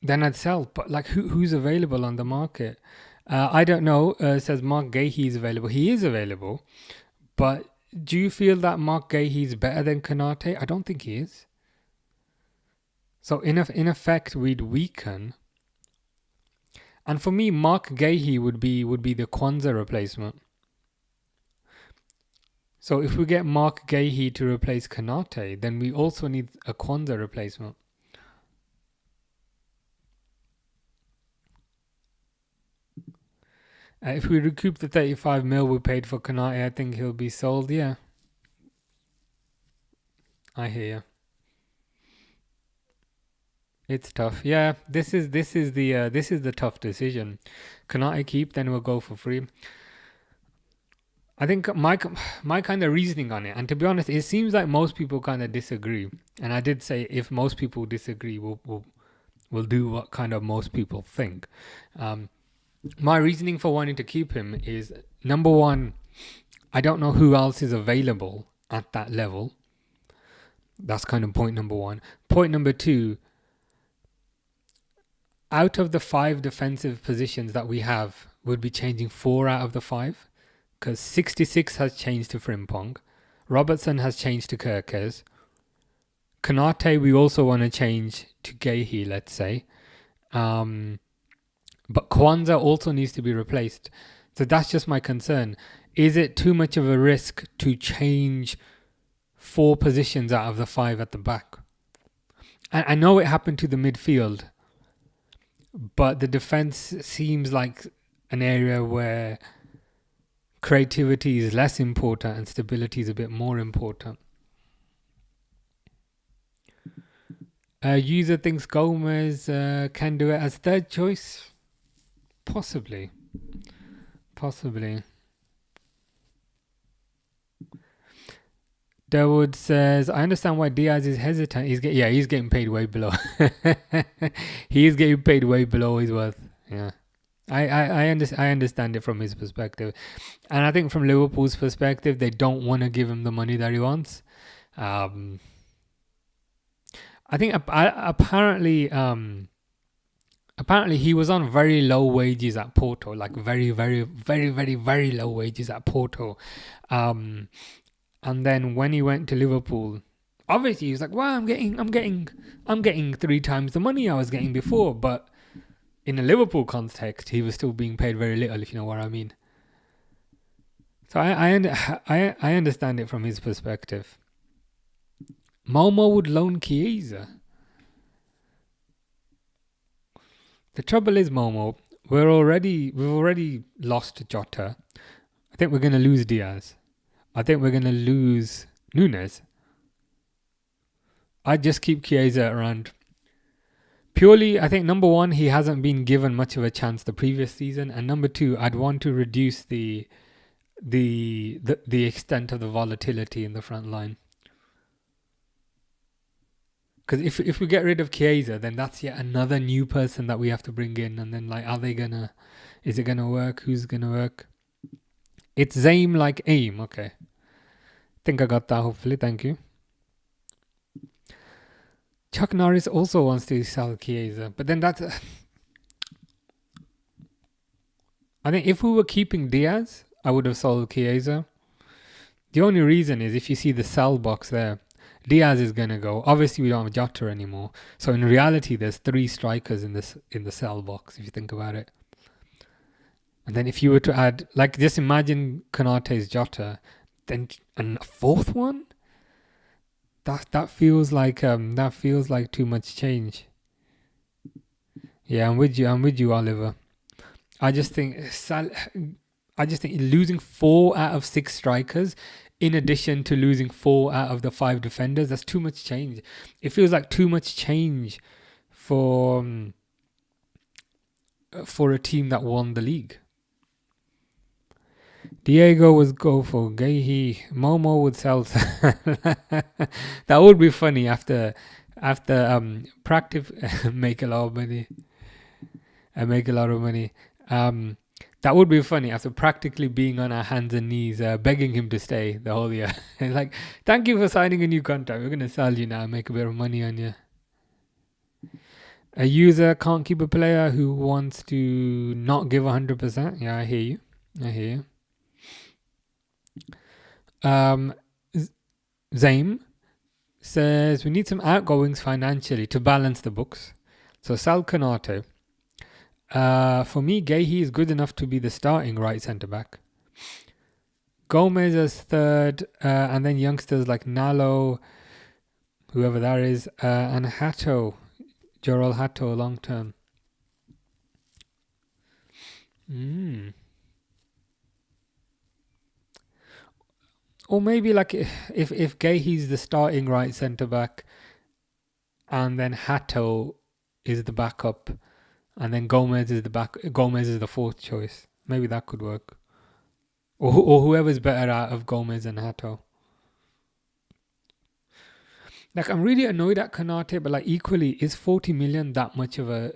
I'd sell. But like who's available on the market? I don't know. Says Mark Gahey's available. He is available, but do you feel that Mark Gahey's better than Konate? I don't think he is. So in effect, we'd weaken. And for me, Mark Gahey would be the Kwanzaa replacement. So if we get Mark Gahey to replace Konate, then we also need a Kwanzaa replacement. If we recoup the 35 mil we paid for Konate, I think he'll be sold. Yeah, I hear you. It's tough. Yeah, this is the tough decision. Konate keep, then we'll go for free. I think my kind of reasoning on it, and to be honest, it seems like most people kind of disagree. And I did say if most people disagree, we'll do what kind of most people think. My reasoning for wanting to keep him is, number one, I don't know who else is available at that level. That's kind of point number one. Point number two, out of the 5 defensive positions that we have, we'll be changing 4 out of the 5. Because 66 has changed to Frimpong. Robertson has changed to Kirkes. Konate we also want to change to Gahey, let's say. But Kwanzaa also needs to be replaced. So that's just my concern. Is it too much of a risk to change 4 positions out of the 5 at the back? And I know it happened to the midfield, but the defense seems like an area where creativity is less important and stability is a bit more important. User thinks Gomez can do it as third choice. Possibly. Dawood says, I understand why Diaz is hesitant. He's getting paid way below. He is getting paid way below his worth. Yeah. I understand it from his perspective. And I think from Liverpool's perspective, they don't want to give him the money that he wants. I think apparently he was on very low wages at Porto, like very, very, very, very, very low wages at Porto. And then when he went to Liverpool, obviously he was like, "Wow, I'm getting 3 times the money I was getting before." But in a Liverpool context, he was still being paid very little, if you know what I mean. So I understand it from his perspective. Momo would loan Chiesa. The trouble is, Momo, we've already lost Jota. I think we're going to lose Diaz. I think we're going to lose Nunes. I'd just keep Chiesa around. Purely, I think number one, he hasn't been given much of a chance the previous season, and number two, I'd want to reduce the extent of the volatility in the front line. Because if we get rid of Chiesa, then that's yet another new person that we have to bring in, and then like, is it gonna work? Who's gonna work? It's Zaim like aim. Okay, think I got that. Hopefully, thank you. Chuck Norris also wants to sell Chiesa, but then that's. I think if we were keeping Diaz, I would have sold Chiesa. The only reason is if you see the sell box there, Diaz is gonna go. Obviously, we don't have Jota anymore, so in reality, there's 3 strikers in the sell box if you think about it. And then if you were to add, like, just imagine Konate's Jota, then a 4th one. That feels like too much change. Yeah, I'm with you, Oliver. I just think losing 4 out of 6 strikers, in addition to losing 4 out of the 5 defenders, that's too much change. It feels like too much change for a team that won the league. Diego would go for Gehi. Momo would sell. That would be funny after practice make a lot of money. Make a lot of money. That would be funny after practically being on our hands and knees, begging him to stay the whole year. Like, thank you for signing a new contract. We're gonna sell you now, make a bit of money on you. A user can't keep a player who wants to not give 100%. Yeah, I hear you. I hear you. Zaim says we need some outgoings financially to balance the books. So sell Konate. For me, Gehi is good enough to be the starting right centre back. Gomez as third, and then youngsters like Nalo, whoever that is, and Hato, Joral Hato long term. Or maybe like if Gehi's the starting right centre back, and then Hato is the backup, and then Gomez is the fourth choice. Maybe that could work. Or whoever's better out of Gomez and Hato. Like, I'm really annoyed at Konate, but like equally, is 40 million that much of a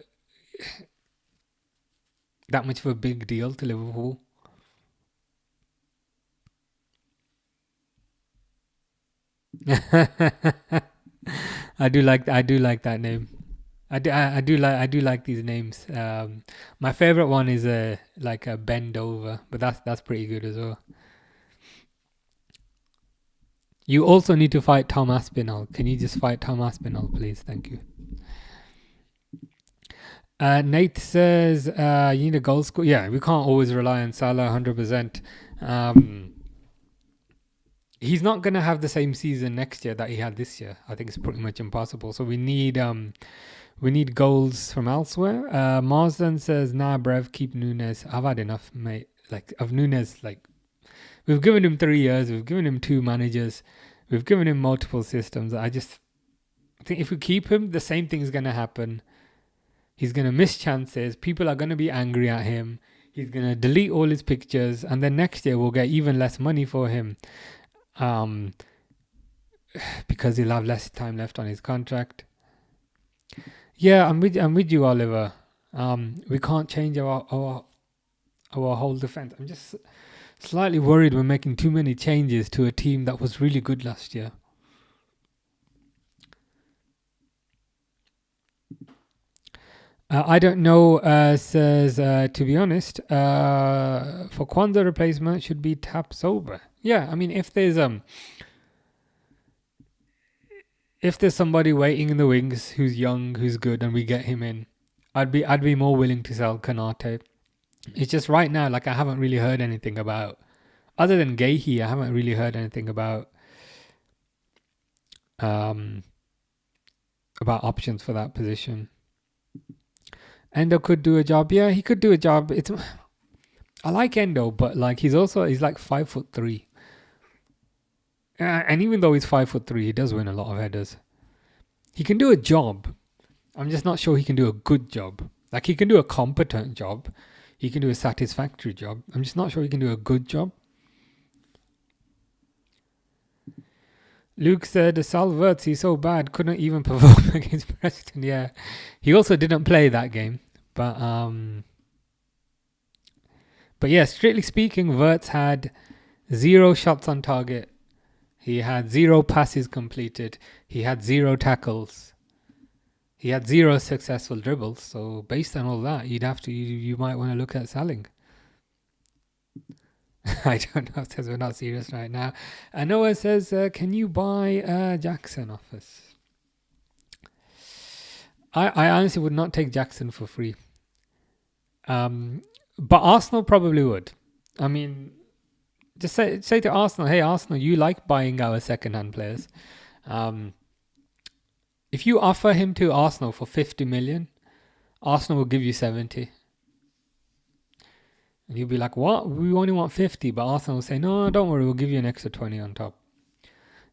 big deal to Liverpool? I do like that name. I do like these names. My favorite one is a bend over, but that's pretty good as well. You also need to fight Tom Aspinall. Can you just fight Tom Aspinall, please? Thank you. Nate says you need a goal scorer. Yeah, we can't always rely on Salah 100%. He's not going to have the same season next year that he had this year. I think it's pretty much impossible. So we need goals from elsewhere. Marsden says, nah, bruv, keep Nunes. I've had enough, mate. Like, of Nunes, like, we've given him 3 years. We've given him 2 managers. We've given him multiple systems. I think if we keep him, the same thing is going to happen. He's going to miss chances. People are going to be angry at him. He's going to delete all his pictures. And then next year, we'll get even less money for him. Because he'll have less time left on his contract. Yeah, I'm with you, Oliver. We can't change our whole defense. I'm just slightly worried we're making too many changes to a team that was really good last year. I don't know, says, to be honest, for Kwanzaa replacement should be Tap Sober. Yeah, I mean, if there's somebody waiting in the wings who's young, who's good, and we get him in, I'd be more willing to sell Konate. It's just right now, like, I haven't really heard anything about, other than Gehi, I haven't really heard anything about options for that position. Endo could do a job. Yeah, he could do a job. I like Endo, but like he's like 5'3". And even though he's 5'3", he does win a lot of headers. He can do a job. I'm just not sure he can do a good job. Like, he can do a competent job. He can do a satisfactory job. I'm just not sure he can do a good job. Luke said, Sal Wirtz, he's so bad, couldn't even perform against Preston. Yeah, he also didn't play that game. But yeah, strictly speaking, Wirtz had 0 shots on target. He had 0 passes completed. He had 0 tackles. He had 0 successful dribbles. So based on all that, you might want to look at selling. I don't know. It says we're not serious right now. Noah says, can you buy Jackson off us? I honestly would not take Jackson for free. But Arsenal probably would. I mean, just say to Arsenal, hey, Arsenal, you like buying our second-hand players. If you offer him to Arsenal for 50 million, Arsenal will give you 70. And you'll be like, what? We only want 50, but Arsenal will say, no, don't worry, we'll give you an extra 20 on top.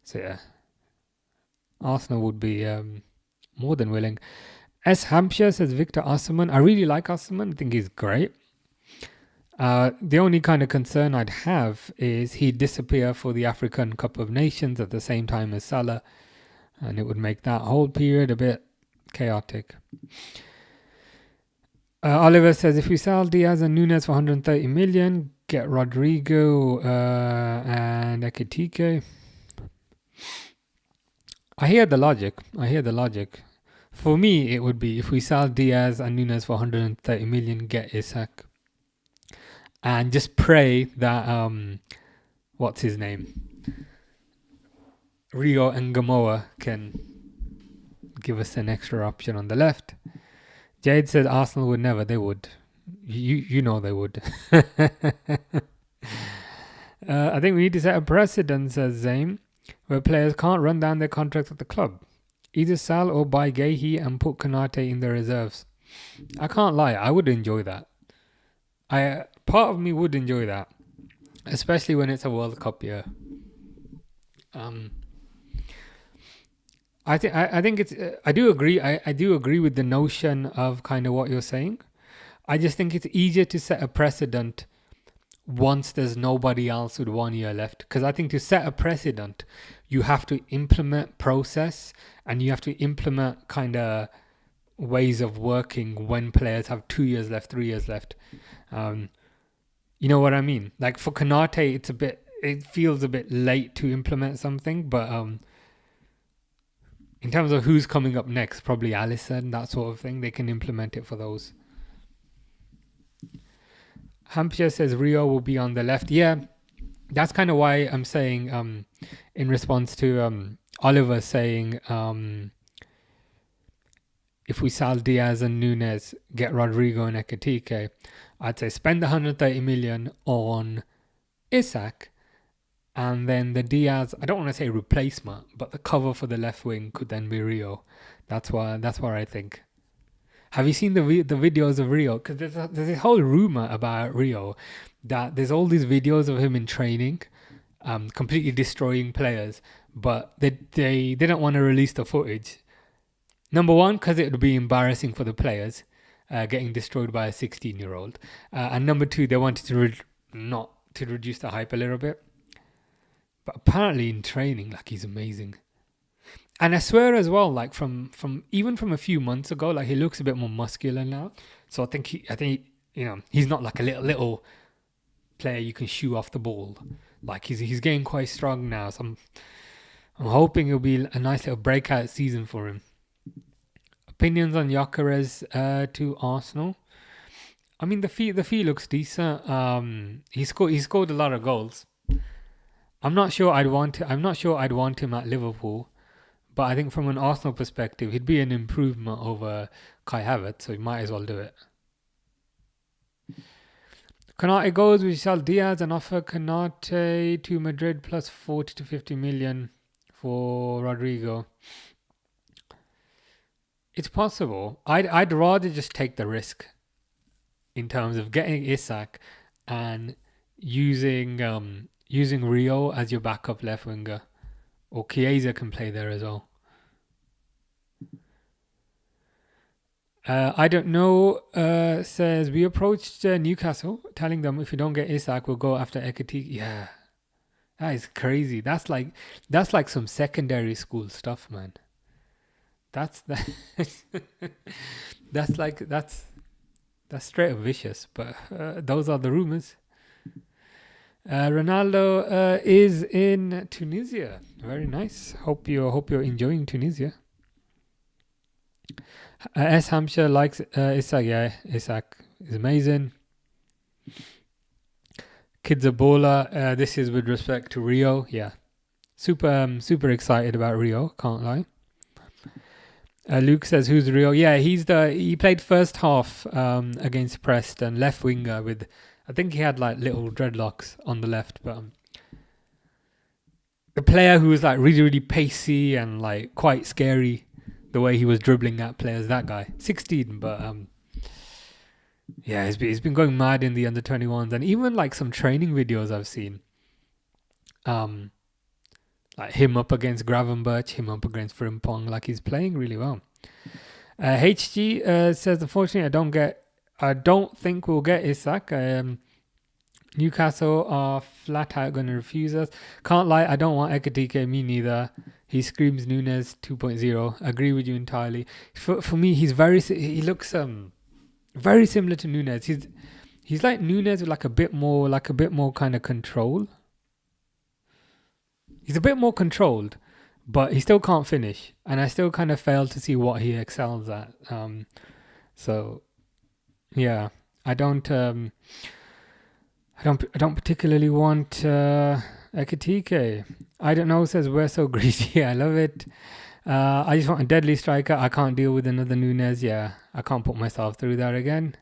So yeah, Arsenal would be more than willing. S. Hampshire says Victor Osimhen. I really like Osimhen. I think he's great. The only kind of concern I'd have is he'd disappear for the African Cup of Nations at the same time as Salah, and it would make that whole period a bit chaotic. Oliver says, if we sell Diaz and Nunes for 130 million, get Rodrigo and Ekitike. I hear the logic. For me, it would be if we sell Diaz and Nunes for 130 million, get Isak. And just pray that, what's his name? Rio and Gamoa can give us an extra option on the left. Jade says Arsenal would never. They would. You know they would. I think we need to set a precedent, says Zaim, where players can't run down their contracts at the club. Either sell or buy Gehi and put Konate in the reserves. I can't lie. I would enjoy that. Part of me would enjoy that, especially when it's a World Cup year. I think it's. I do agree. I do agree with the notion of kind of what you're saying. I just think it's easier to set a precedent once there's nobody else with 1 year left. Because I think to set a precedent, you have to implement process and you have to implement kind of ways of working when players have 2 years left, 3 years left. You know what I mean? Like for Konate, it feels a bit late to implement something, but in terms of who's coming up next, probably Alisson, that sort of thing, they can implement it for those. Hampshire says Rio will be on the left. Yeah, that's kind of why I'm saying, in response to Oliver saying, if we sell Diaz and Nunes, get Rodrigo and Ekitike, I'd say spend 130 million on Isak, and then the Diaz, I don't want to say replacement, but the cover for the left wing could then be Rio. That's what I think. Have you seen the videos of Rio? Because there's this whole rumor about Rio that there's all these videos of him in training, completely destroying players, but they don't want to release the footage. Number one, because it would be embarrassing for the players, getting destroyed by a 16-year-old, and number two, they wanted to reduce the hype a little bit. But apparently in training, like, he's amazing. And I swear as well, like from even from a few months ago, like he looks a bit more muscular now. So I think he's not like a little player you can shoo off the ball. Like he's getting quite strong now. So I'm hoping it'll be a nice little breakout season for him. Opinions on Gyökeres to Arsenal. I mean the fee looks decent. He scored a lot of goals. I'm not sure I'd want him at Liverpool, but I think from an Arsenal perspective, he'd be an improvement over Kai Havertz, so he might as well do it. Konate goes, we sell Diaz and offer Konate to Madrid plus 40 to 50 million for Rodrigo. It's possible. I'd rather just take the risk in terms of getting Isak and using Rio as your backup left winger, or Chiesa can play there as well. I don't know. Says we approached Newcastle, telling them if we don't get Isak, we'll go after Ekitike. Yeah, that is crazy. That's like some secondary school stuff, man. That's straight up vicious. But those are the rumors. Ronaldo is in Tunisia. Very nice. Hope you're enjoying Tunisia. S. Hampshire likes Isak. Yeah, Isak is amazing. Kids a baller. This is with respect to Rio. Yeah, super excited about Rio. Can't lie. Luke says, "Who's Rio?" Yeah, he played first half against Preston, left winger with. I think he had like little dreadlocks on the left, but the player who was like really, really pacey and like quite scary, the way he was dribbling at players, that guy, 16, but yeah, he's been going mad in the under-21s, and even like some training videos I've seen, like him up against Gravenberch, him up against Frimpong, like he's playing really well. HG says, unfortunately, I don't think we'll get Isak. Newcastle are flat out going to refuse us. Can't lie, I don't want Ekatike, me neither. He screams Nunes 2.0. Agree with you entirely. For me, he looks very similar to Nunes. He's like Nunes with like a bit more kind of control. He's a bit more controlled, but he still can't finish, and I still kind of fail to see what he excels at. So yeah, I don't particularly want Ekatike. I don't know, says we're so greedy. I love it. I just want a deadly striker. I can't deal with another Nunes. Yeah, I can't put myself through that again.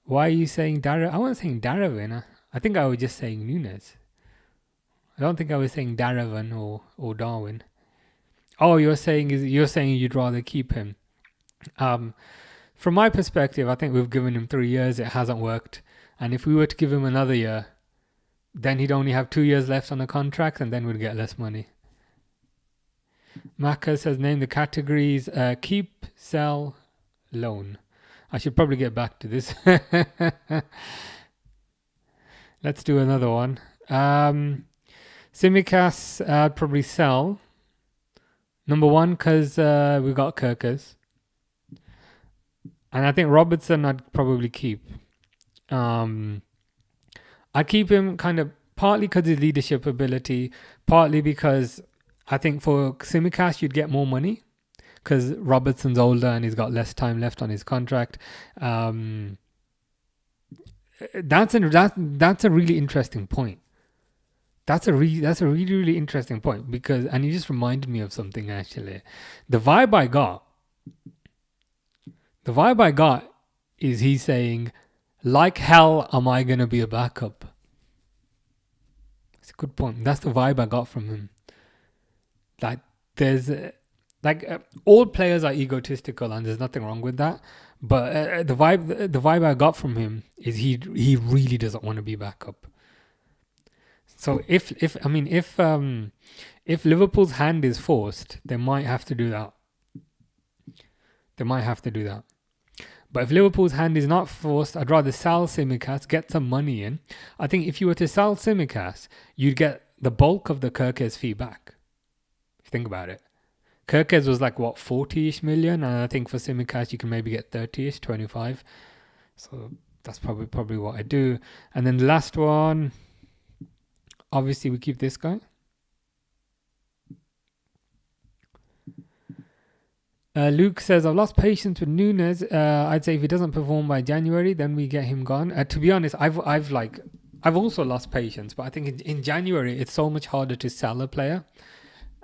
Why are you saying Dara? I wasn't saying Daravan. I think I was just saying Nunes. I don't think I was saying Daravan or Darwin. Oh, you're saying you'd rather keep him. From my perspective, I think we've given him 3 years. It hasn't worked. And if we were to give him another year, then he'd only have 2 years left on the contract, and then we'd get less money. Maka says, name the categories. Keep, sell, loan. I should probably get back to this. Let's do another one. Simicast, I'd probably sell. Number one, because we got Kirkers. And I think Robertson I'd probably keep. I'd keep him kind of partly because of his leadership ability, partly because I think for Simicast you'd get more money because Robertson's older and he's got less time left on his contract. That's a really interesting point. That's a really interesting point because, and you just reminded me of something actually. The vibe I got is he's saying, like hell am I going to be a backup. It's a good point. That's the vibe I got from him. Like there's all players are egotistical and there's nothing wrong with that. But the vibe I got from him is he really doesn't want to be backup. So if Liverpool's hand is forced, they might have to do that. But if Liverpool's hand is not forced, I'd rather sell Simicast, get some money in. I think if you were to sell Simicast, you'd get the bulk of the Kirkes fee back. If you think about it. Kirkes was like, 40-ish million? And I think for Simicast, you can maybe get 30-ish, 25. So that's probably what I do. And then the last one, obviously we keep this guy. Luke says, I've lost patience with Nunes. I'd say if he doesn't perform by January, then we get him gone. To be honest, I've also lost patience, but I think in January it's so much harder to sell a player.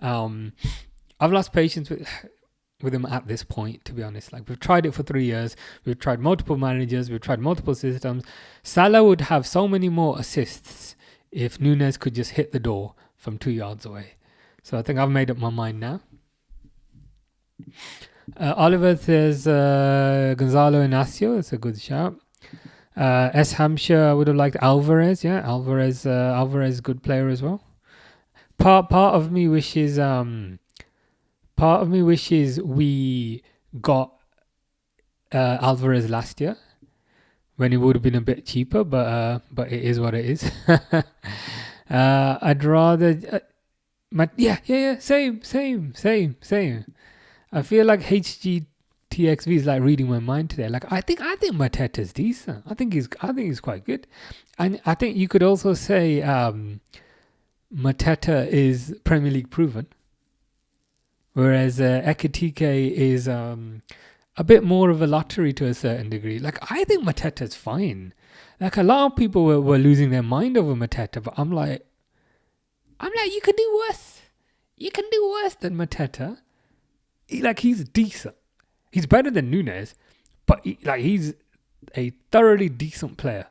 I've lost patience with him at this point, to be honest. Like, we've tried it for 3 years. We've tried multiple managers. We've tried multiple systems. Salah would have so many more assists if Nunes could just hit the door from 2 yards away. So I think I've made up my mind now. Oliver says Gonzalo Inacio. It's a good shout. S. Hampshire, I would have liked Alvarez. Yeah, Alvarez, good player as well. Part of me wishes we got Alvarez last year when it would have been a bit cheaper, but it is what it is. I'd rather same. I feel like HGTXV is like reading my mind today. Like I think Mateta's decent. I think he's quite good, and I think you could also say Mateta is Premier League proven, whereas Ekatike is a bit more of a lottery to a certain degree. Like I think Mateta's fine. Like a lot of people were losing their mind over Mateta, but I'm like, you can do worse. You can do worse than Mateta. He's decent. He's better than Nunes, but he's a thoroughly decent player.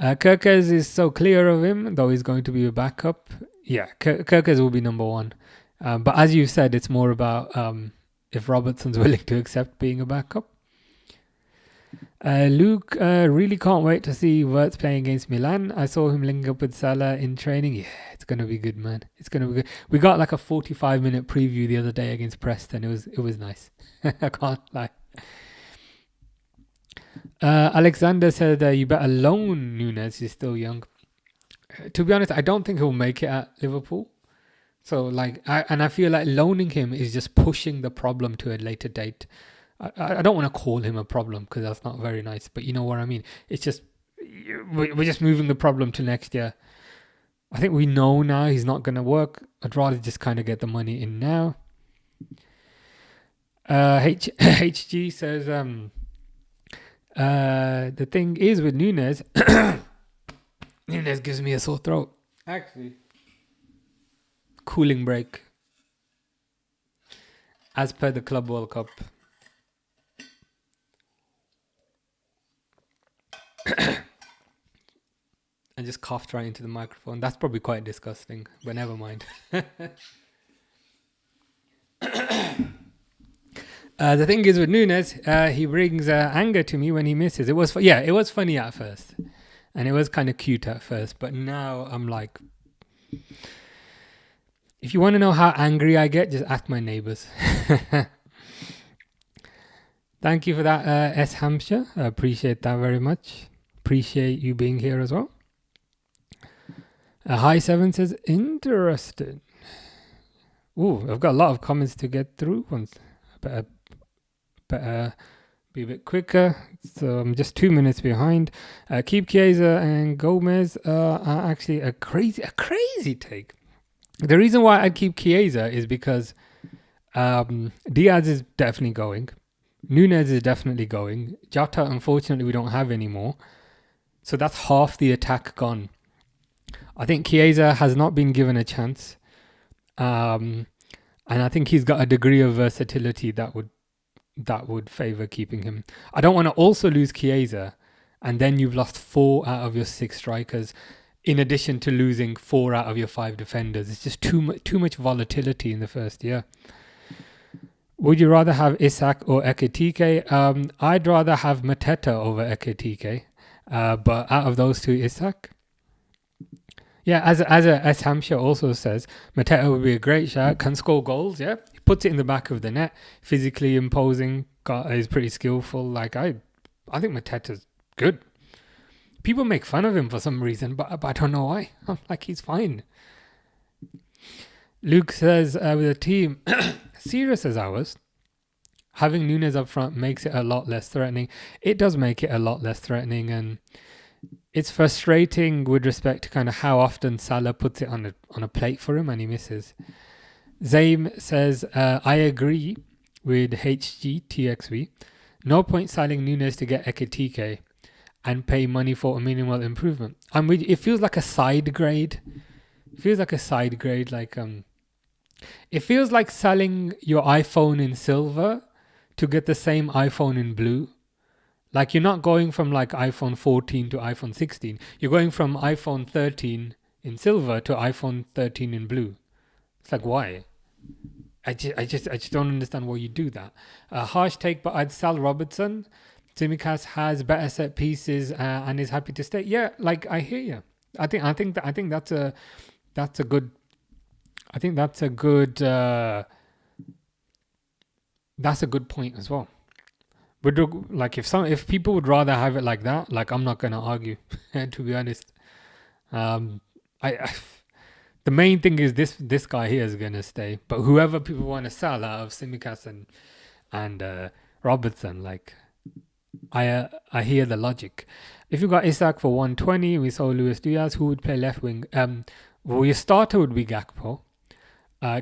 Kirkes is so clear of him, though he's going to be a backup. Yeah, Kirkes will be number one. But as you said, it's more about if Robertson's willing to accept being a backup. Luke, really can't wait to see Wirtz playing against Milan. I saw him linking up with Salah in training. Yeah, it's going to be good, man. It's going to be good. We got like a 45-minute preview the other day against Preston. It was nice. I can't lie. Alexander said you better loan Nunes. He's still young. To be honest, I don't think he'll make it at Liverpool. So I feel like loaning him is just pushing the problem to a later date. I don't want to call him a problem because that's not very nice, but you know what I mean. It's just we're just moving the problem to next year. I think we know now he's not going to work. I'd rather just kind of get the money in now. HG says the thing is with Nunes, Nunes gives me a sore throat. Actually, cooling break. As per the Club World Cup. I just coughed right into the microphone. That's probably quite disgusting, but never mind. The thing is with Nunes, he brings anger to me when he misses. It was funny at first, and it was kind of cute at first, but now I'm like, if you want to know how angry I get, just ask my neighbors. Thank you for that, S. Hampshire. I appreciate that very much. Appreciate you being here as well. High 7 says, interesting. Ooh, I've got a lot of comments to get through. Better be a bit quicker. So I'm just 2 minutes behind. Keep Chiesa and Gomez are actually a crazy take. The reason why I'd keep Chiesa is because Diaz is definitely going. Nunes is definitely going. Jota, unfortunately, we don't have anymore. So that's half the attack gone. I think Chiesa has not been given a chance. And I think he's got a degree of versatility that would favour keeping him. I don't want to also lose Chiesa, and then you've lost 4 out of your 6 strikers, in addition to losing 4 out of your 5 defenders. It's just too much volatility in the first year. Would you rather have Isak or Ekitike? I'd rather have Mateta over Ekitike, but out of those two, Isak. Yeah, as Hampshire also says, Mateta would be a great shot. Can score goals. Yeah, he puts it in the back of the net. Physically imposing. Is pretty skillful. I think Mateta's good. People make fun of him for some reason, but I don't know why. I'm like, he's fine. Luke says, with a team serious as ours, having Nunes up front makes it a lot less threatening. It does make it a lot less threatening, and it's frustrating with respect to kind of how often Salah puts it on a plate for him and he misses. Zaim says, I agree with HGTXV. No point selling Nunes to get Ekitike and pay money for a minimal improvement. It feels like a side grade. It feels like it feels like selling your iPhone in silver to get the same iPhone in blue. Like, you're not going from like iPhone 14 to iPhone 16. You're going from iPhone 13 in silver to iPhone 13 in blue. It's like, why? I just don't understand why you do that. Harsh take, but I'd sell Robertson. Tsimikas has better set pieces and is happy to stay. Yeah, like, I hear you. I think that's a good point as well. But like, if people would rather have it like that, like, I'm not gonna argue. To be honest, the main thing is this guy here is gonna stay. But whoever people want to sell out of Tsimikas and Robertson, like, I hear the logic. If you got Isak for 120, we saw Luis Diaz, who would play left wing. Well, your starter would be Gakpo.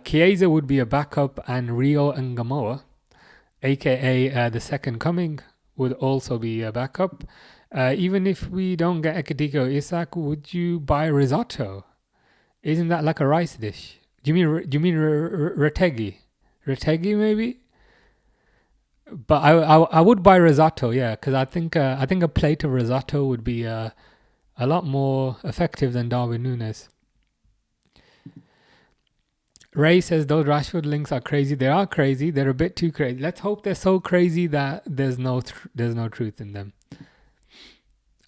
Chiesa would be a backup, and Rio Ngamoa, aka the second coming, would also be a backup. Even if we don't get Ekitike or Isak, would you buy risotto? Isn't that like a rice dish? Do you mean Retegi? Retegi maybe? But I would buy risotto, yeah, because I think a plate of risotto would be a lot more effective than Darwin Núñez. Ray says those Rashford links are crazy. They are crazy. They're a bit too crazy. Let's hope they're so crazy that there's no truth in them.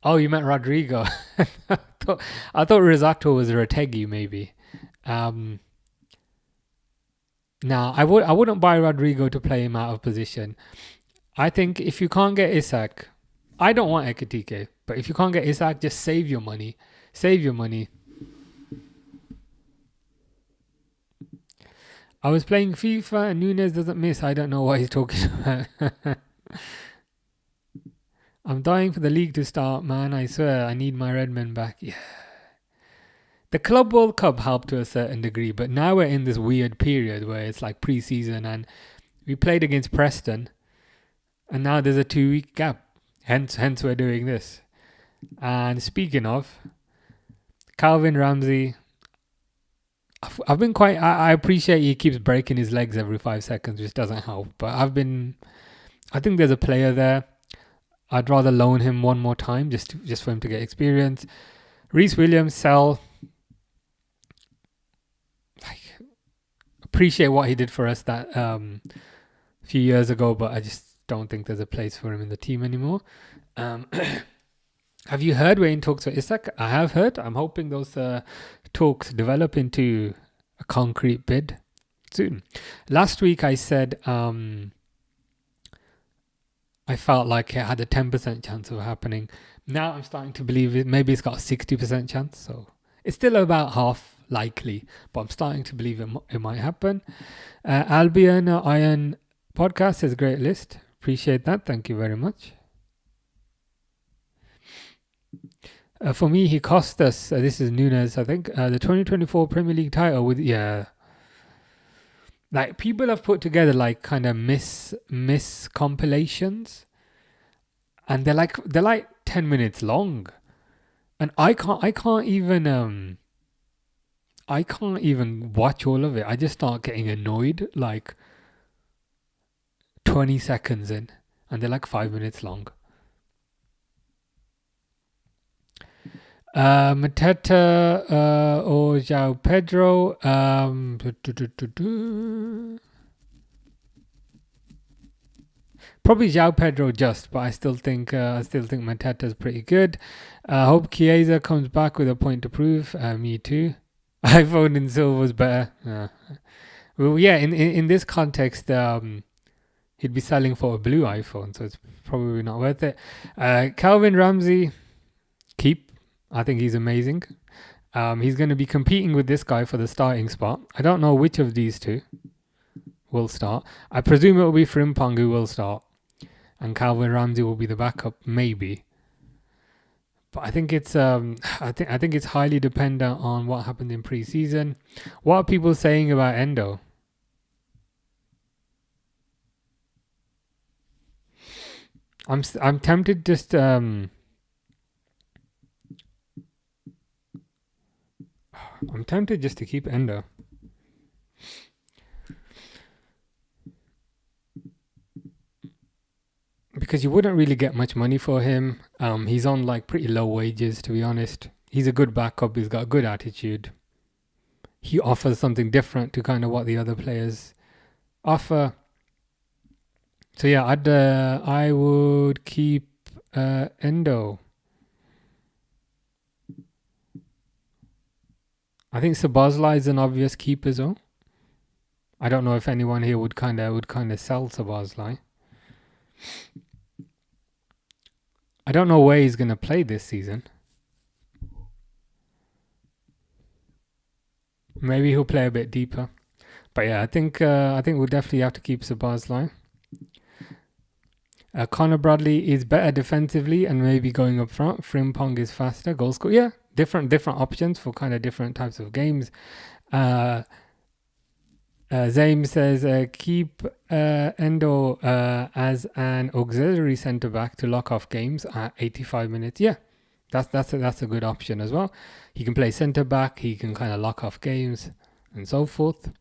Oh, you meant Rodrigo. I thought risotto was Retegi maybe. Nah, I wouldn't buy Rodrigo to play him out of position. I think if you can't get Isak, I don't want Ekitike, but if you can't get Isak, just save your money. Save your money. I was playing FIFA and Nunes doesn't miss. I don't know what he's talking about. I'm dying for the league to start, man. I swear, I need my Redmen back. Yeah. The Club World Cup helped to a certain degree, but now we're in this weird period where it's like pre-season and we played against Preston and now there's a 2-week gap. Hence we're doing this. And speaking of, Calvin Ramsey, I've been quite. I appreciate he keeps breaking his legs every 5 seconds, which doesn't help. But I think there's a player there. I'd rather loan him one more time just for him to get experience. Reece Williams, sell. Like, appreciate what he did for us that few years ago, but I just don't think there's a place for him in the team anymore. Have you heard we're in talks with Isak? I have heard. I'm hoping those talks develop into a concrete bid soon. Last week I said I felt like it had a 10% chance of happening. Now I'm starting to believe it. Maybe it's got a 60% chance. So it's still about half likely, but I'm starting to believe it might happen. Albion Iron Podcast is a great list. Appreciate that. Thank you very much. For me, he cost us, this is Nunes, I think, the 2024 Premier League title with, like people have put together like kind of miss compilations and they're like 10 minutes long. And I can't even watch all of it. I just start getting annoyed like 20 seconds in and they're like 5 minutes long. Mateta or João Pedro. Probably João Pedro just, but I still think Mateta's pretty good. Hope Chiesa comes back with a point to prove. Me too. iPhone in silver's better. Well, yeah. In this context, he'd be selling for a blue iPhone, so it's probably not worth it. Calvin Ramsey, keep. I think he's amazing. He's going to be competing with this guy for the starting spot. I don't know which of these two will start. I presume it will be Frimpong who will start. And Calvin Ramsey will be the backup, maybe. But I think it's I think it's highly dependent on what happened in pre-season. What are people saying about Endo? I'm tempted just I'm tempted just to keep Endo. Because you wouldn't really get much money for him. He's on like pretty low wages, to be honest. He's a good backup. He's got a good attitude. He offers something different to kind of what the other players offer. So yeah, I would keep Endo. I think Szoboszlai is an obvious keep as well. I don't know if anyone here would kind of sell Szoboszlai. I don't know where he's going to play this season. Maybe he'll play a bit deeper. But yeah, I think we'll definitely have to keep Szoboszlai. Connor Bradley is better defensively and maybe going up front. Frimpong is faster. Goal score. Yeah, different options for kind of different types of games. Zaim says keep Endo as an auxiliary centre back to lock off games at 85 minutes. Yeah, that's a good option as well. He can play centre back. He can kind of lock off games and so forth.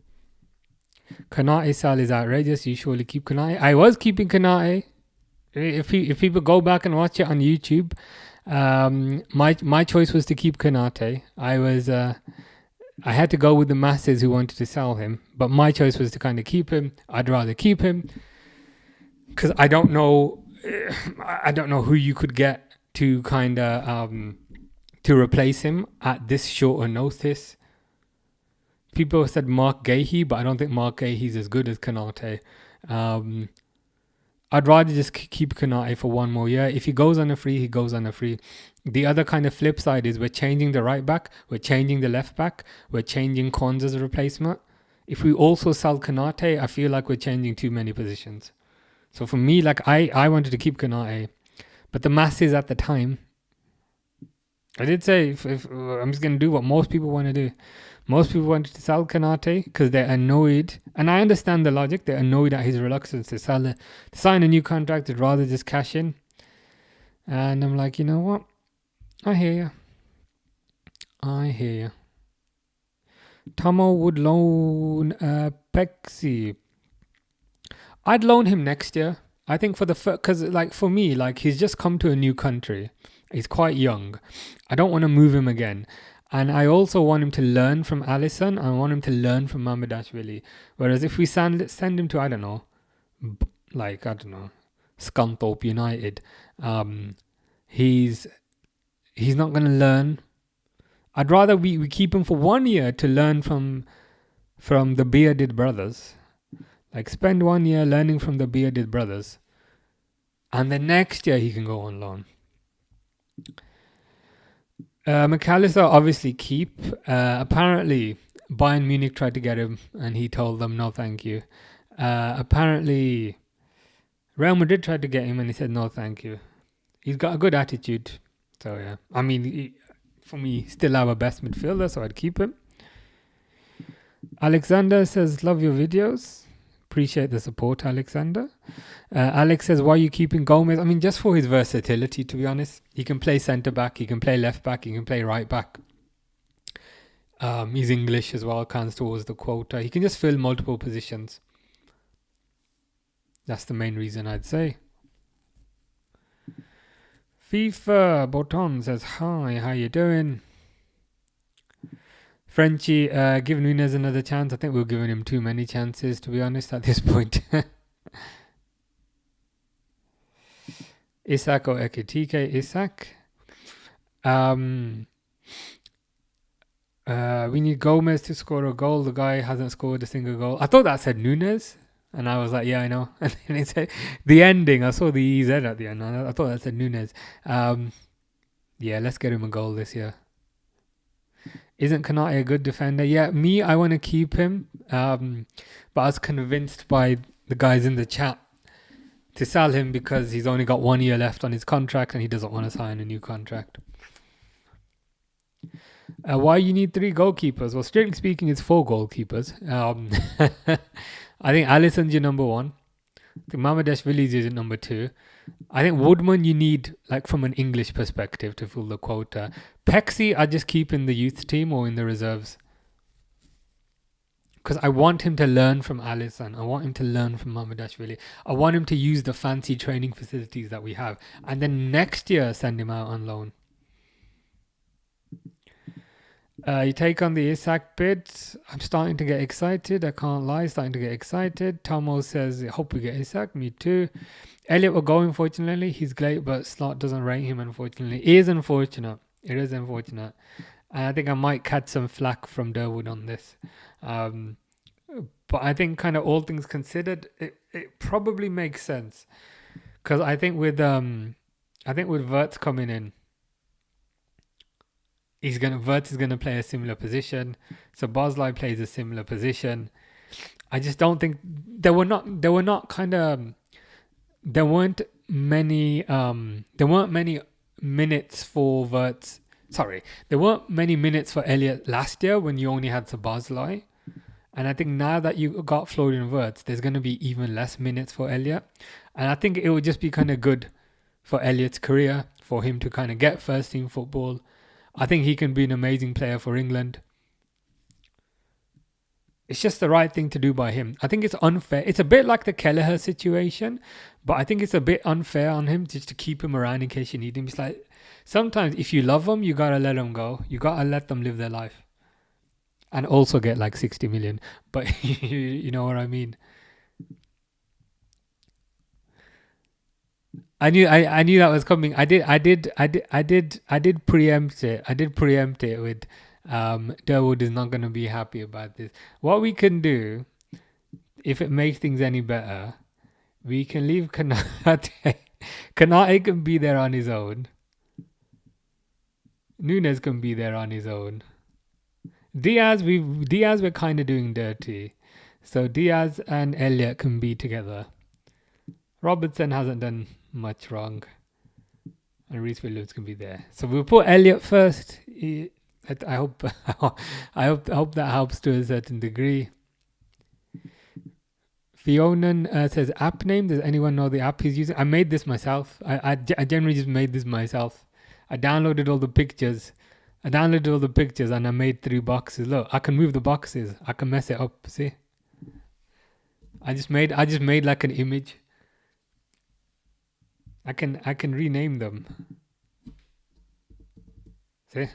Konate sal is outrageous. You surely keep Konate. I was keeping Konate. If people go back and watch it on YouTube, my choice was to keep Konate. I had to go with the masses who wanted to sell him, but my choice was to kind of keep him. I'd rather keep him because I don't know who you could get to kind of to replace him at this short a notice. People said Mark Gahey, but I don't think Mark Gahey's as good as Konate. I'd rather just keep Konate for one more year. If he goes on a free, he goes on a free. The other kind of flip side is we're changing the right back, we're changing the left back, we're changing Konza as a replacement. If we also sell Konate, I feel like we're changing too many positions. So for me, like I wanted to keep Konate, but the masses at the time, I did say if I'm just going to do what most people want to do. Most people wanted to sell Konate because they're annoyed, and I understand the logic. They're annoyed at his reluctance to sign a new contract. They'd rather just cash in. And I'm like, you know what? I hear you. Tomo would loan Pexi. I'd loan him next year. I think for the because like for me, like he's just come to a new country. He's quite young. I don't want to move him again. And I also want him to learn from Alisson. I want him to learn from Mamardashvili. Whereas if we send him to, I don't know, Scunthorpe United, he's not going to learn. I'd rather we keep him for 1 year to learn from the bearded brothers. Like spend 1 year learning from the bearded brothers. And the next year he can go on loan. McAllister obviously keep. Apparently, Bayern Munich tried to get him, and he told them no, thank you. Apparently, Real Madrid tried to get him, and he said no, thank you. He's got a good attitude, so yeah. I mean, for me, still our best midfielder, so I'd keep him. Alexander says, love your videos. Appreciate the support, Alexander. Alex says, why are you keeping Gomez? I mean, just for his versatility, to be honest. He can play centre-back, he can play left-back, he can play right-back. He's English as well, counts towards the quota. He can just fill multiple positions. That's the main reason I'd say. FIFA Boton says, hi, how you doing? Frenchie, give Nunez another chance. I think we're giving him too many chances, to be honest, at this point. Isak or Ekitike? Isak. We need Gomez to score a goal. The guy hasn't scored a single goal. I thought that said Nunez. And I was like, yeah, I know. And then it said the ending. I saw the EZ at the end. I thought that said Nunez. Yeah, let's get him a goal this year. Isn't Konate a good defender? Yeah, I want to keep him. But I was convinced by the guys in the chat to sell him because he's only got 1 year left on his contract and he doesn't want to sign a new contract. Why you need 3 goalkeepers? Well, strictly speaking, it's 4 goalkeepers. I think Alisson's your number 1. I think Mamardashvili is your number 2. I think Woodman you need, like from an English perspective, to fill the quota. Pexi I just keep in the youth team or in the reserves. Because I want him to learn from Alisson. I want him to learn from Mamardashvili. I want him to use the fancy training facilities that we have. And then next year, send him out on loan. You take on the Isak bid. I'm starting to get excited. I can't lie. Starting to get excited. Tomo says, I hope we get Isak. Me too. Elliot will go, unfortunately. He's great, but Slot doesn't rate him, unfortunately. It is unfortunate. It is unfortunate. And I think I might catch some flack from Durwood on this. But I think kind of all things considered, it probably makes sense. Because I think with Wirtz coming in, Wirtz is gonna play a similar position. So Bosley plays a similar position. I just don't think there weren't many minutes for Wirtz. Sorry, there weren't many minutes for Elliot last year when you only had Szoboszlai. And I think now that you got Florian Wirtz, there's going to be even less minutes for Elliot. And I think it would just be kind of good for Elliot's career, for him to kind of get first team football. I think he can be an amazing player for England. It's just the right thing to do by him. I think it's unfair. It's a bit like the Kelleher situation, but I think it's a bit unfair on him just to keep him around in case you need him. It's like, sometimes if you love them, you got to let them go. You got to let them live their life. And also get like 60 million. But you know what I mean? I knew that was coming. I did preempt it. I did preempt it with Durwood is not going to be happy about this. What we can do, if it makes things any better, We can leave Konate. Konate can be there on his own. Nunes can be there on his own. Diaz, we're kind of doing dirty. So Diaz and Elliot can be together. Robertson hasn't done much wrong. And Reece Williams can be there. So we'll put Elliot first. I hope I hope that helps to a certain degree. Fionan says app name. Does anyone know the app he's using? I made this myself. I generally just made this myself. I downloaded all the pictures. and I made 3 boxes. Look, I can move the boxes. I can mess it up. See? I just made like an image. I can rename them. See?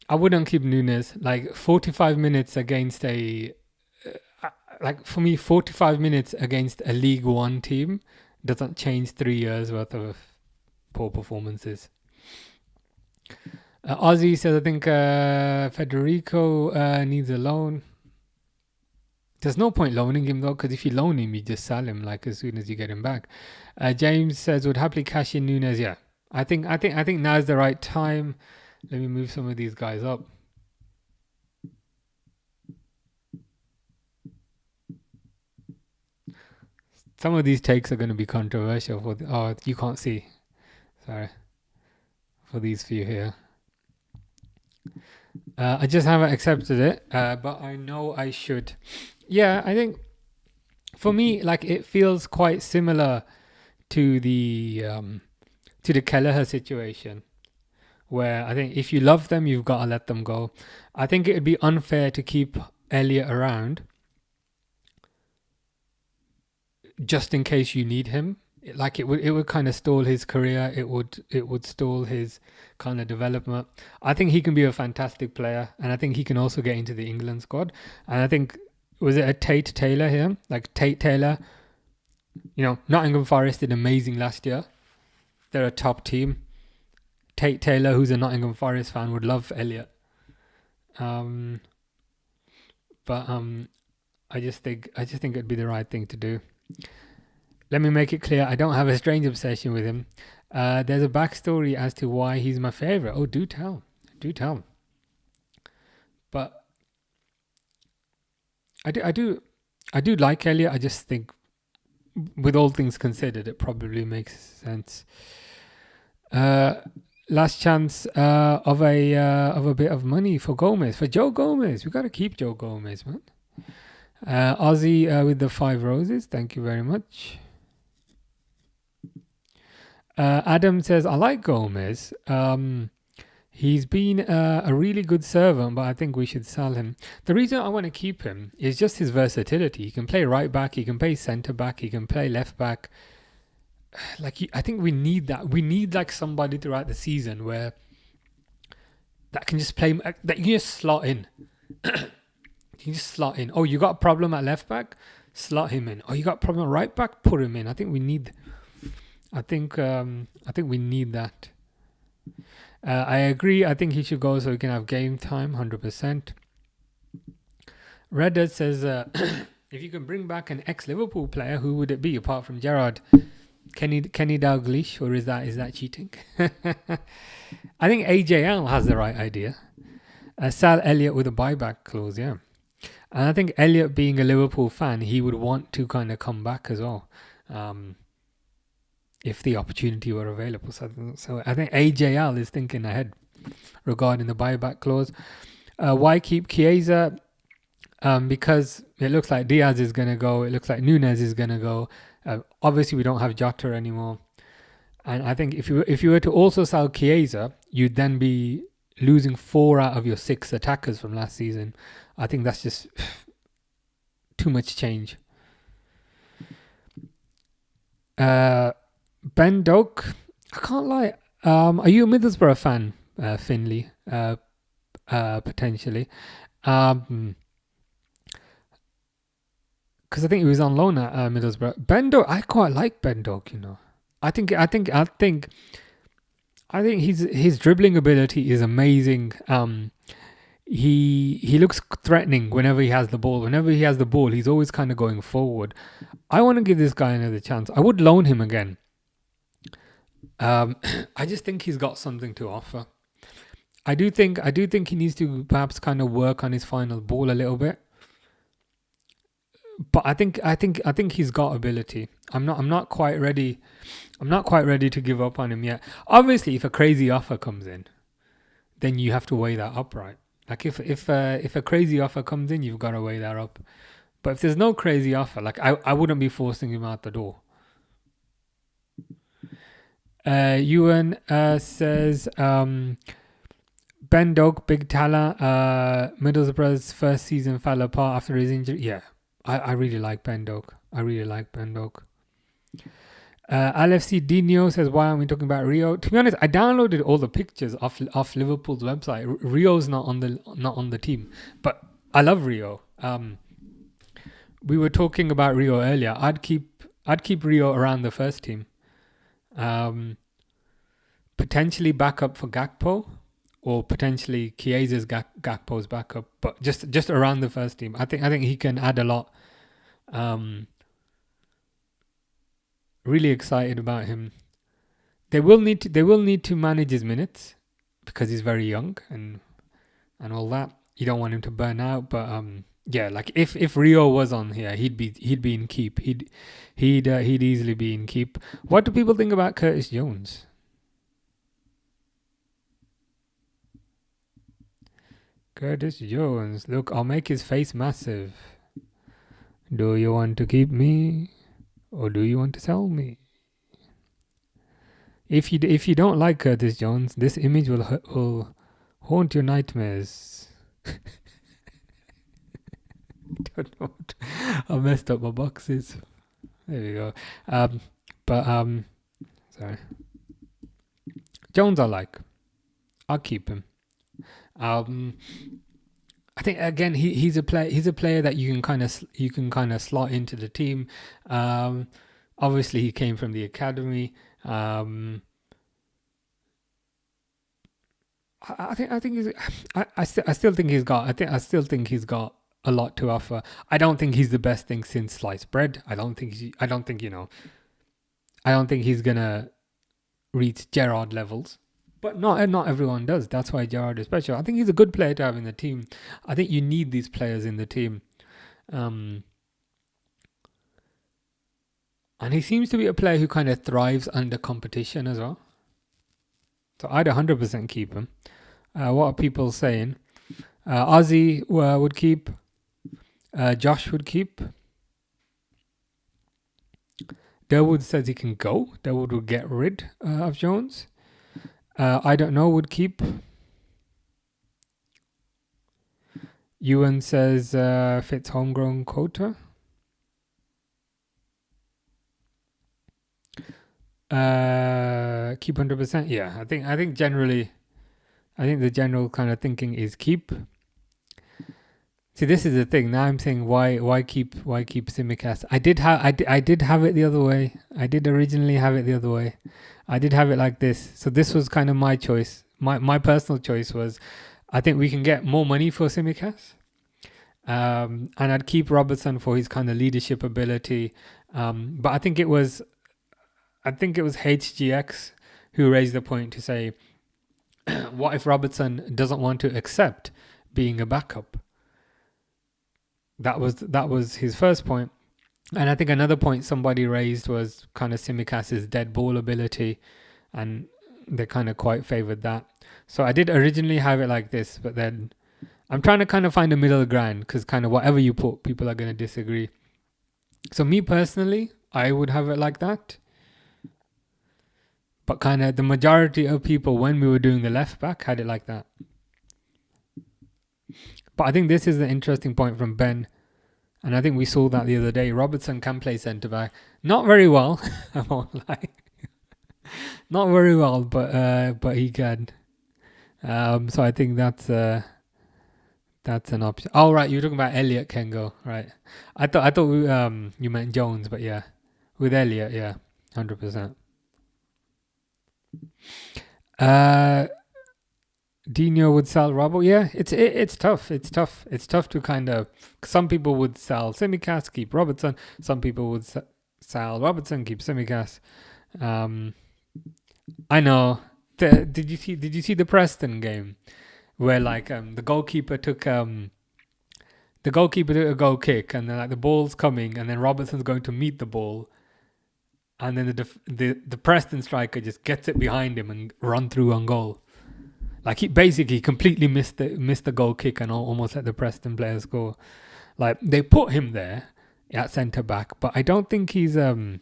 I wouldn't keep Nunes. Like 45 minutes against for me, 45 minutes against a League One team doesn't change 3 years worth of poor performances. Ozzy says, I think Federico needs a loan. There's no point loaning him though, because if you loan him, you just sell him like as soon as you get him back. James says, would happily cash in Nunes. Yeah, I think now's the right time. Let me move some of these guys up. Some of these takes are going to be controversial. You can't see. Sorry. For these few here. I just haven't accepted it, but I know I should. Yeah, I think for me, like it feels quite similar to the Kelleher situation, where I think if you love them, you've got to let them go. I think it would be unfair to keep Elliot around just in case you need him. Like it would kind of stall his career. It would stall his kind of development. I think he can be a fantastic player, and I think he can also get into the England squad. And I think, was it a Tate Taylor here? Like Tate Taylor, Nottingham Forest did amazing last year. They're a top team. Tate Taylor, who's a Nottingham Forest fan, would love Elliot. I just think it'd be the right thing to do. Let me make it clear, I don't have a strange obsession with him. There's a backstory as to why he's my favourite. Oh, do tell. But I do like Elliot. I just think, with all things considered, it probably makes sense. Last chance of a bit of money for Joe Gomez. We got to keep Joe Gomez, man. Ozzy with the 5 roses. Thank you very much. Adam says, I like Gomez. He's been a really good servant, but I think we should sell him. The reason I want to keep him is just his versatility. He can play right back, he can play centre back, he can play left back. I think we need that. We need like somebody throughout the season where that can just play, that you can just slot in. You can just slot in. Oh, you got a problem at left back? Slot him in. Oh, you got a problem at right back? Put him in. I think we need that. I agree. I think he should go so he can have game time, 100%. Reddit says, if you can bring back an ex-Liverpool player, who would it be apart from Gerrard? Kenny Dalglish, or is that cheating? I think AJL has the right idea. Sal Elliot with a buyback clause, yeah. And I think Elliot, being a Liverpool fan, he would want to kind of come back as well, if the opportunity were available. So I think AJL is thinking ahead regarding the buyback clause. Why keep Chiesa? Because it looks like Diaz is going to go. It looks like Nunes is going to go. Obviously, we don't have Jota anymore. And I think if you were to also sell Chiesa, you'd then be losing 4 out of your 6 attackers from last season. I think that's just too much change. Ben Doak, I can't lie. Are you a Middlesbrough fan, Finley? Potentially. Because I think he was on loan at Middlesbrough. Ben Doak, I quite like Ben Doak. I think his dribbling ability is amazing. he looks threatening whenever he has the ball. Whenever he has the ball, he's always kind of going forward. I want to give this guy another chance. I would loan him again. I just think he's got something to offer. I do think he needs to perhaps kind of work on his final ball a little bit. But I think he's got ability. I'm not quite ready. I'm not quite ready to give up on him yet. Obviously, if a crazy offer comes in, then you have to weigh that up, right? Like if a crazy offer comes in, you've got to weigh that up. But if there's no crazy offer, like I wouldn't be forcing him out the door. Ewan says Ben Doak, Big Tala, Middlesbrough's first season fell apart after his injury. Yeah, I really like Ben Doak. LFC Dino says, why aren't we talking about Rio? To be honest, I downloaded all the pictures off Liverpool's website. Rio's not on the team, but I love Rio. We were talking about Rio earlier. I'd keep Rio around the first team. Potentially backup for Gakpo, or potentially Chiesa's Gakpo's backup, but just around the first team. I think he can add a lot. Really excited about him. They will need to manage his minutes because he's very young and all that. You don't want him to burn out, but yeah, like if Rio was on here, he'd be in keep. He'd easily be in keep. What do people think about Curtis Jones? Curtis Jones, look, I'll make his face massive. Do you want to keep me, or do you want to sell me? If you don't like Curtis Jones, this image will haunt your nightmares. Don't know. I messed up my boxes. There we go. Sorry. Jones I like. I'll keep him. I think again he's a player that you can kind of slot into the team. Obviously he came from the academy. I still think he's got a lot to offer. I don't think he's the best thing since sliced bread. I don't think he's gonna reach Gerrard levels. But not everyone does. That's why Gerrard is special. I think he's a good player to have in the team. I think you need these players in the team. And he seems to be a player who kind of thrives under competition as well. So I'd 100% keep him. What are people saying? Ozzy would keep. Josh would keep. Derwood says he can go. Derwood would get rid of Jones. I don't know would keep. Ewan says fits homegrown quota. Keep 100%. Yeah, I think generally, the general kind of thinking is keep. See, this is the thing. Now I'm saying why keep Tsimikas. I did have it the other way. I did originally have it the other way. I did have it like this. So this was kind of my choice. My personal choice was, I think we can get more money for Tsimikas. And I'd keep Robertson for his kind of leadership ability. But I think it was HGX who raised the point to say, what if Robertson doesn't want to accept being a backup? That was his first point. And I think another point somebody raised was kind of Simicas's dead ball ability, and they kind of quite favoured that. So I did originally have it like this, but then I'm trying to kind of find a middle ground, because kind of whatever you put, people are going to disagree. So me personally, I would have it like that. But kind of the majority of people, when we were doing the left back, had it like that. But I think this is the interesting point from Ben. And I think we saw that the other day. Robertson can play centre-back. Not very well, I won't lie. Not very well, but he can. So I think that's an option. Oh, right, you were talking about Elliot can go, right? I thought you meant Jones, but yeah. With Elliot, yeah, 100%. Dino would sell Robbo. Yeah, it's tough. It's tough. It's tough to kind of. Some people would sell Simicast, keep Robertson. Some people would sell Robertson, keep Simicast. I know. Did you see the Preston game where like the goalkeeper took a goal kick, and then like the ball's coming, and then Robertson's going to meet the ball, and then the Preston striker just gets it behind him and run through on goal. Like he basically completely missed the goal kick and almost let the Preston player score. Like they put him there at centre back, but I don't think he's I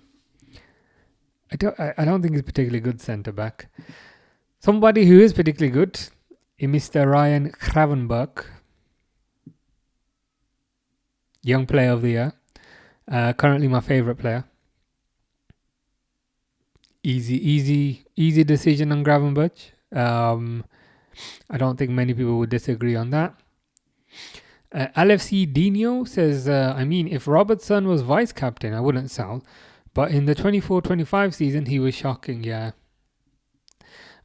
don't think he's particularly good centre back. Somebody who is particularly good is Mr. Ryan Gravenberch, young player of the year. Currently my favourite player. Easy decision on Gravenberch. I don't think many people would disagree on that. LFC Dino says, I mean, if Robertson was vice captain, I wouldn't sell. But in the 24-25 season, he was shocking, yeah.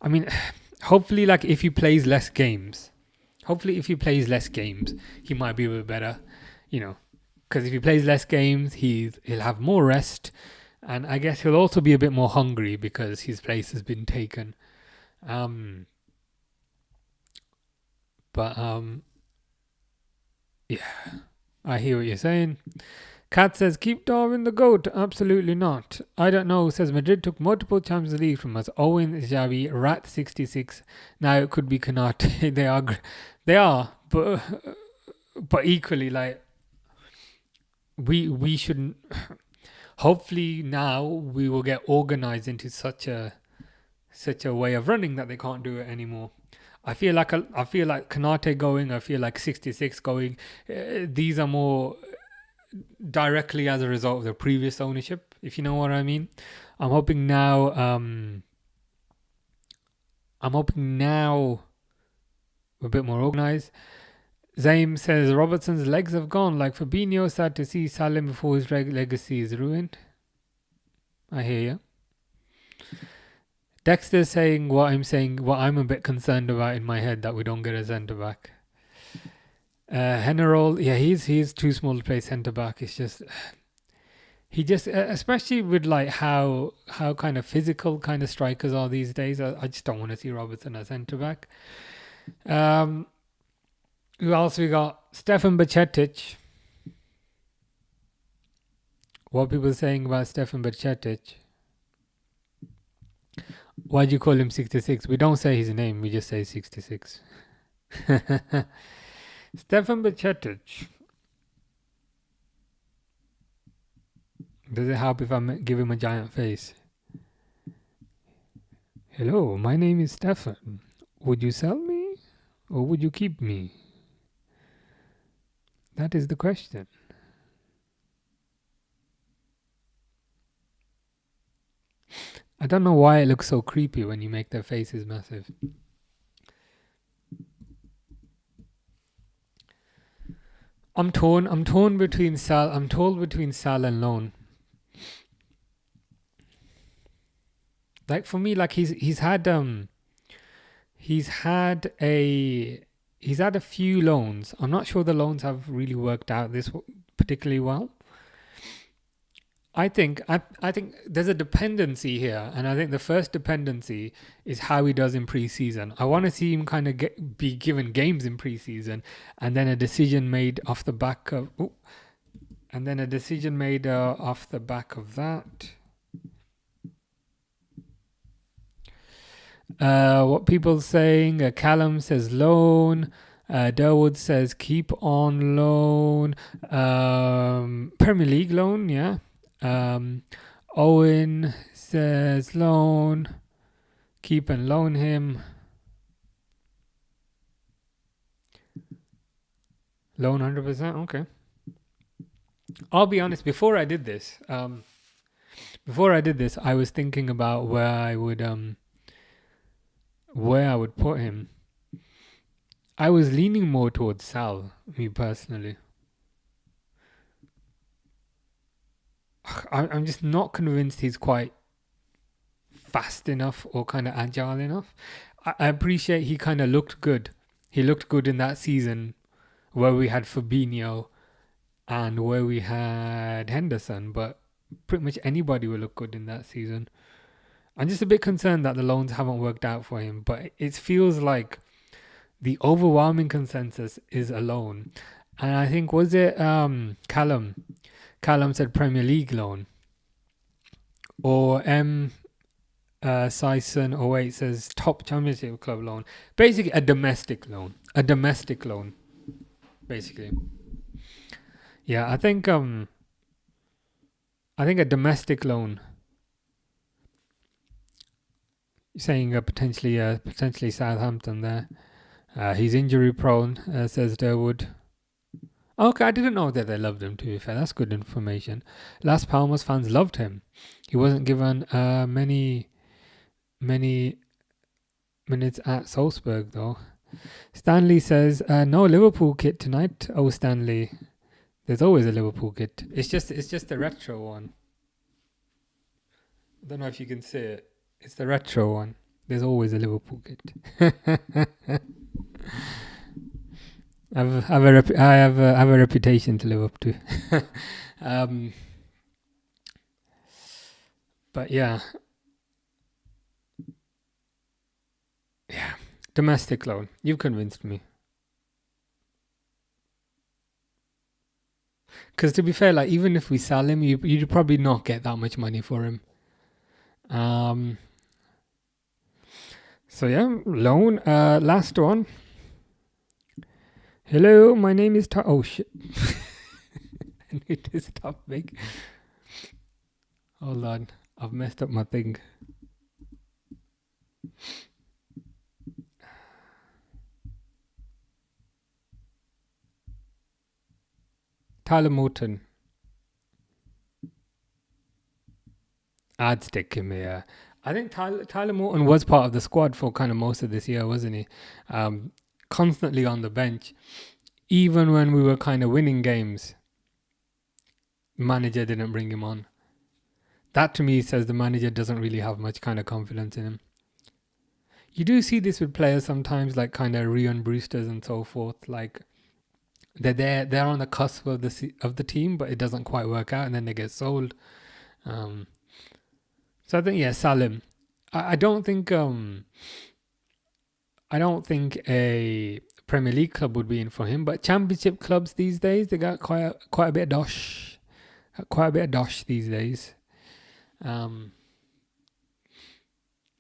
I mean, hopefully, like, if he plays less games, he might be a bit better, you know. Because if he plays less games, he'll have more rest. And I guess he'll also be a bit more hungry because his place has been taken. Yeah, I hear what you're saying. Kat says, keep Darwin the GOAT. Absolutely not. I don't know. Says Madrid took multiple Champions League from us. Owen, Xavi, Rat 66. Now it could be Konate. They are, but equally, like, we shouldn't. Hopefully now we will get organized into such a way of running that they can't do it anymore. I feel like Konate going. I feel like 66 going. These are more directly as a result of the previous ownership, if you know what I mean. I'm hoping now. A bit more organized. Zaim says Robertson's legs have gone. Like Fabinho, sad to see Salim before his legacy is ruined. I hear you. Dexter's saying what I'm a bit concerned about in my head, that we don't get a centre back. Hennerol, yeah, he's too small to play centre back. It's just especially with like how kind of physical kind of strikers are these days. I just don't want to see Robertson as centre back. Who else we got? Stefan Bajcetic. What people are saying about Stefan Bajcetic? Why do you call him 66? We don't say his name, we just say 66. Stefan Bajcetic. Does it help if I give him a giant face? Hello, my name is Stefan. Would you sell me or would you keep me? That is the question. I don't know why it looks so creepy when you make their faces massive. I'm torn between Sal and loan. Like for me, like he's had a few loans. I'm not sure the loans have really worked out this particularly well. I think there's a dependency here, and I think the first dependency is how he does in pre-season. I want to see him kind of be given games in pre-season, and then a decision made off the back of that. What people saying? Callum says loan. Durwood says keep on loan. Premier League loan, yeah. Owen says loan. Keep and loan him. Loan 100%. Okay. I'll be honest. Before I did this, I was thinking about where I would put him. I was leaning more towards Sal, me personally. I'm just not convinced he's quite fast enough or kind of agile enough. I appreciate he kind of looked good. He looked good in that season where we had Fabinho and where we had Henderson, but pretty much anybody will look good in that season. I'm just a bit concerned that the loans haven't worked out for him, but it feels like the overwhelming consensus is a loan. And I think, was it Callum? Callum said Premier League loan. Or Sison 08 says top championship club loan. Basically a domestic loan. A domestic loan. Basically. Yeah, I think a domestic loan. Saying potentially Southampton there. He's injury prone, says Durwood. Okay, I didn't know that they loved him, to be fair. That's good information. Las Palmas fans loved him. He wasn't given many minutes at Salzburg, though. Stanley says, no Liverpool kit tonight. Oh, Stanley. There's always a Liverpool kit. It's just the retro one. I don't know if you can see it. It's the retro one. There's always a Liverpool kit. I have a reputation to live up to. But yeah, domestic loan. You've convinced me. Because to be fair, like even if we sell him, you'd probably not get that much money for him. So yeah, loan. Last one. Hello, my name is oh shit. I need to stop big. Hold on, I've messed up my thing. Tyler Morton. I'd stick him here. I think Tyler Morton was part of the squad for kind of most of this year, wasn't he? Constantly on the bench. Even when we were kind of winning games, the manager didn't bring him on. That to me says the manager doesn't really have much kind of confidence in him. You do see this with players sometimes, like kind of Rian Brewsters and so forth. Like they're on the cusp of the team, but it doesn't quite work out, and then they get sold. So I think Salim. I don't think a Premier League club would be in for him, but Championship clubs these days, they got quite a bit of dosh. Quite a bit of dosh these days. So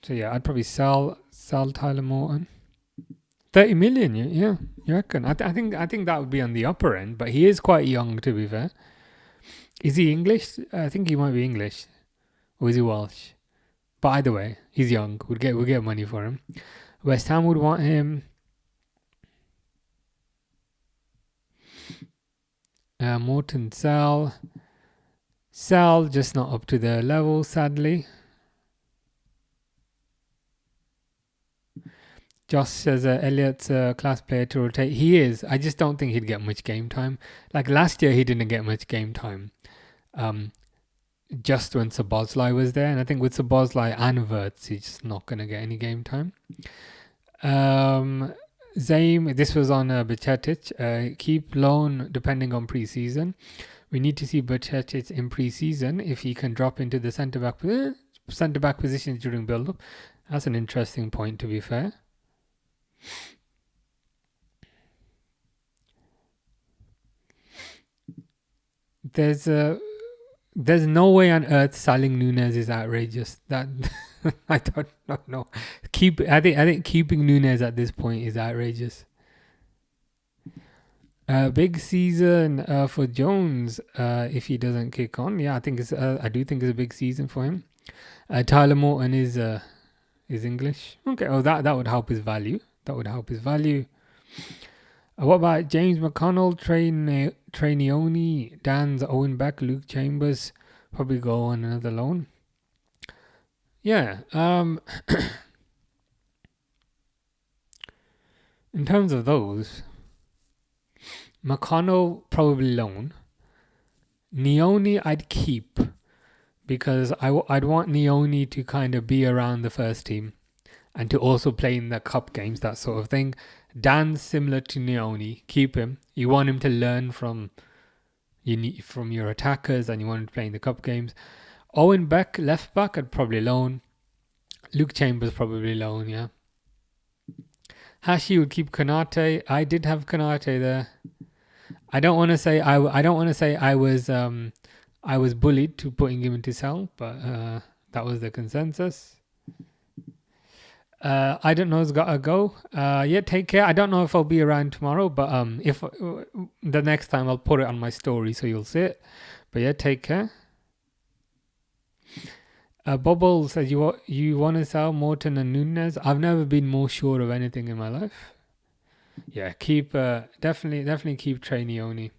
yeah, I'd probably sell Tyler Morton. 30 million, yeah, you reckon? I think that would be on the upper end, but he is quite young, to be fair. Is he English? I think he might be English, or is he Welsh? But either way, he's young. We'll get money for him. West Ham would want him. Morton sell, just not up to their level, sadly. Josh says Elliot's a class player to rotate. He is. I just don't think he'd get much game time. Like last year, he didn't get much game time. Just when Szoboszlai was there. And I think with Szoboszlai and Wirtz, he's just not going to get any game time. Zaim, this was on Bajcetic. Keep loan depending on pre-season. We need to see Bajcetic in pre-season if he can drop into the centre-back position during build-up. That's an interesting point, to be fair. There's no way on earth selling Nunes is outrageous. That I don't know. I think keeping Nunes at this point is outrageous. Big season for Jones if he doesn't kick on. Yeah, I do think it's a big season for him. Tyler Morton is English. Okay, that would help his value. What about James McConnell, Trainioni, Dan's, Owen Beck, Luke Chambers? Probably go on another loan. Yeah. In terms of those, McConnell probably loan. Nioni I'd keep because I'd want Nioni to kind of be around the first team. and to also play in the cup games, that sort of thing. Dan's similar to Neoni. Keep him. You want him to learn from your attackers, and you want him to play in the cup games. Owen Beck, left back, I'd probably loan. Luke Chambers probably loan, yeah. Hashi would keep Konate. I did have Konate there. I don't want to say I was bullied to putting him into sell, but that was the consensus. I don't know who's got to go. Yeah, take care. I don't know if I'll be around tomorrow, but if the next time I'll put it on my story so you'll see it. But yeah, take care. Bubble says you want to sell Morton and Nunez. I've never been more sure of anything in my life. Yeah, keep definitely keep Trey Neoni.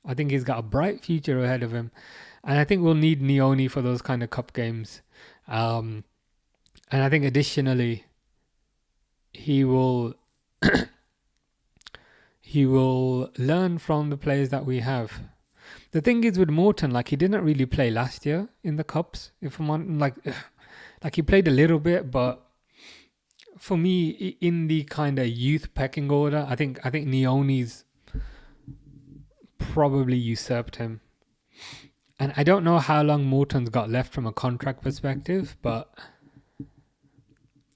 I think he's got a bright future ahead of him, and I think we'll need Neoni for those kind of cup games. And I think additionally, he will learn from the players that we have. The thing is with Morton, like he didn't really play last year in the cups. If I'm on, like he played a little bit, but for me, in the kind of youth pecking order, I think Neoni's probably usurped him. And I don't know how long Morton's got left from a contract perspective, but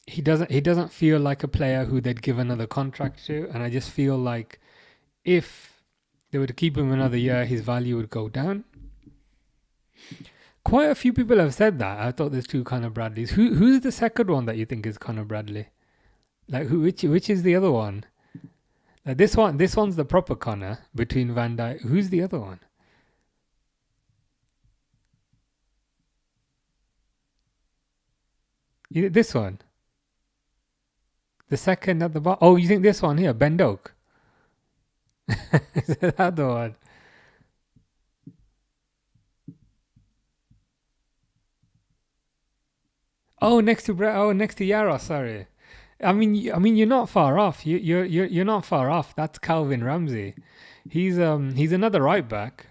he doesn't feel like a player who they'd give another contract to. And I just feel like if they were to keep him another year, his value would go down. Quite a few people have said that. I thought there's two Conor Bradleys. Who's the second one that you think is Conor Bradley? Like which is the other one? Like this one's the proper Conor between Van Dijk. Who's the other one? This one. The second at the bottom. Oh, you think this one here, Ben Doak? Is that the one? Oh, next to Yaros. Sorry. I mean, you're not far off. You're not far off. That's Calvin Ramsey. He's another right back.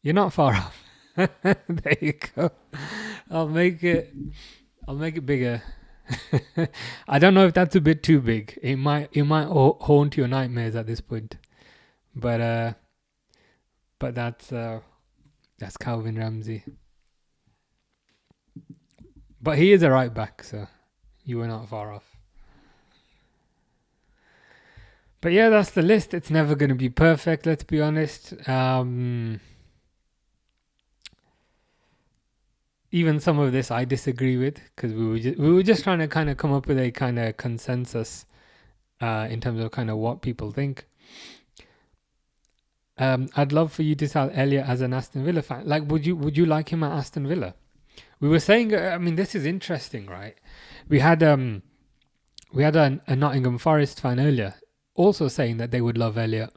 You're not far off. There you go. I'll make it bigger. I don't know if that's a bit too big. It might haunt your nightmares at this point. But that's Calvin Ramsey. But he is a right back, so you were not far off. But yeah, that's the list. It's never going to be perfect, let's be honest. Even some of this I disagree with, because we were just trying to kind of come up with a kind of consensus in terms of kind of what people think. I'd love for you to sell Elliot as an Aston Villa fan. Like, would you like him at Aston Villa? We were saying, I mean, this is interesting, right? We had a Nottingham Forest fan earlier also saying that they would love Elliot,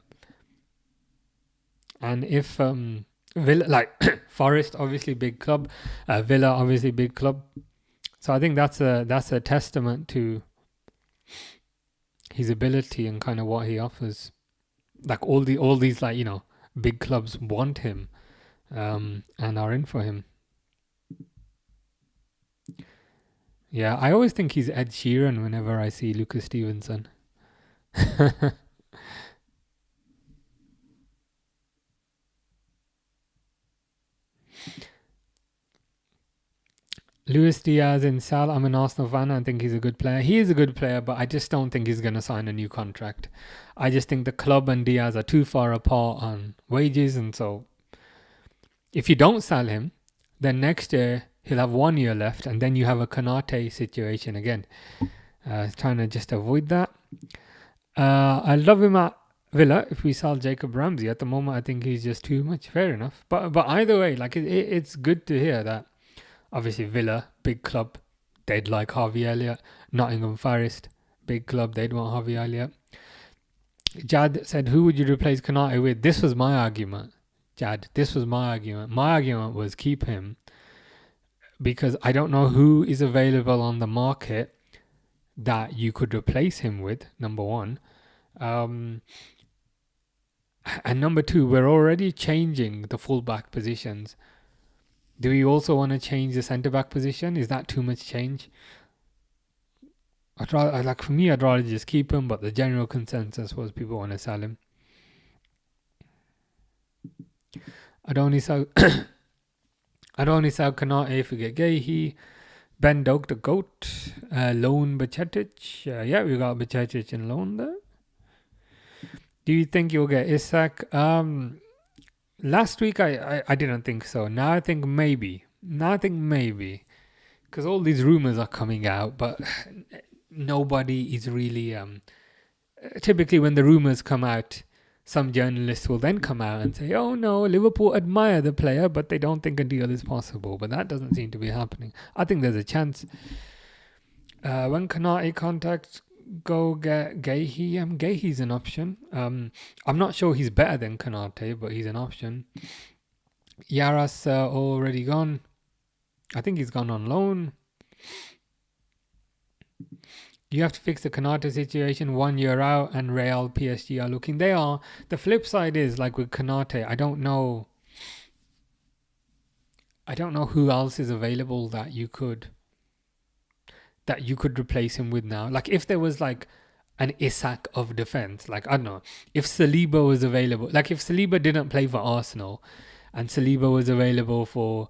and if Villa, like Forest, obviously big club, Villa, obviously big club. So I think that's a testament to his ability and kind of what he offers. Like all these like, you know, big clubs want him, and are in for him. Yeah, I always think he's Ed Sheeran whenever I see Lucas Stevenson. Luis Diaz in Sal. I'm an Arsenal fan. I think he's a good player. He is a good player, but I just don't think he's going to sign a new contract. I just think the club and Diaz are too far apart on wages, and so if you don't sell him, then next year he'll have 1 year left, and then you have a Konate situation again. Trying to just avoid that. I love him at Villa if we sell Jacob Ramsey. At the moment, I think he's just too much. Fair enough. But either way, like it's good to hear that. Obviously, Villa, big club, they'd like Harvey Elliott. Nottingham Forest, big club, they'd want Harvey Elliott. Jad said, who would you replace Konate with? This was my argument, Jad. This was my argument. My argument was keep him, because I don't know who is available on the market that you could replace him with, number one. And number two, we're already changing the fullback positions. Do we also want to change the centre-back position? Is that too much change? For me, I'd rather just keep him, but the general consensus was people want to sell him. I'd only sell Konate if we get Gehi. Ben Doak the GOAT. Loan Bajcetic. Yeah, we got Bajcetic in loan there. Do you think you'll get Isak? Last week I didn't think so. Now I think maybe. Because all these rumours are coming out, but nobody is really... typically when the rumours come out, some journalists will then come out and say, oh no, Liverpool admire the player, but they don't think a deal is possible. But that doesn't seem to be happening. I think there's a chance. When Konate contacts, go get Gehi. Gehi's an option. I'm not sure he's better than Konate, but he's an option. Yaras already gone. I think he's gone on loan. You have to fix the Konate situation 1 year out, and Real PSG are looking. They are. The flip side is, like with Konate, I don't know who else is available that you could replace him with now. Like if there was like an Isak of defense, like I don't know, if Saliba was available, like if Saliba didn't play for Arsenal and Saliba was available for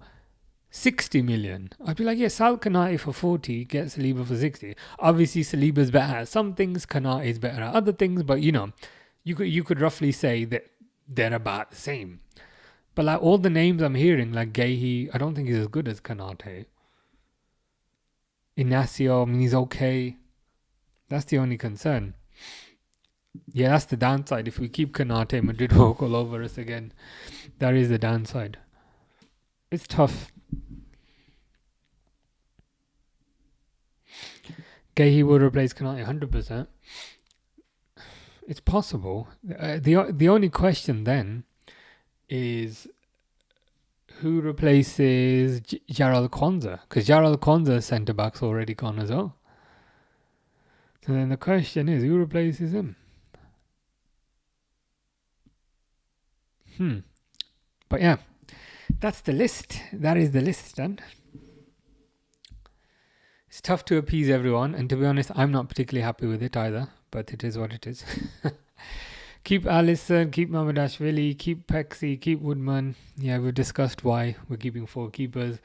60 million, I'd be like, yeah, sell Konate for 40, get Saliba for 60. Obviously Saliba's better at some things, Konate is better at other things, but you know, you could roughly say that they're about the same. But like all the names I'm hearing, like Gehi, I don't think he's as good as Konate. Inacio, I mean, he's okay. That's the only concern. Yeah, that's the downside. If we keep Konate, Madrid will walk all over us again. That is the downside. It's tough. Gehi will replace Konate 100%. It's possible. The only question then is who replaces Jarrell Kwanzaa? Because Jarrell Kwanzaa's centre-back's already gone as well. So then the question is, who replaces him? But yeah, that's the list. That is the list done. It's tough to appease everyone, and to be honest, I'm not particularly happy with it either, but it is what it is. Keep Alisson, keep Mamadashvili, keep Pexi, keep Woodman. Yeah, we've discussed why we're keeping 4 keepers.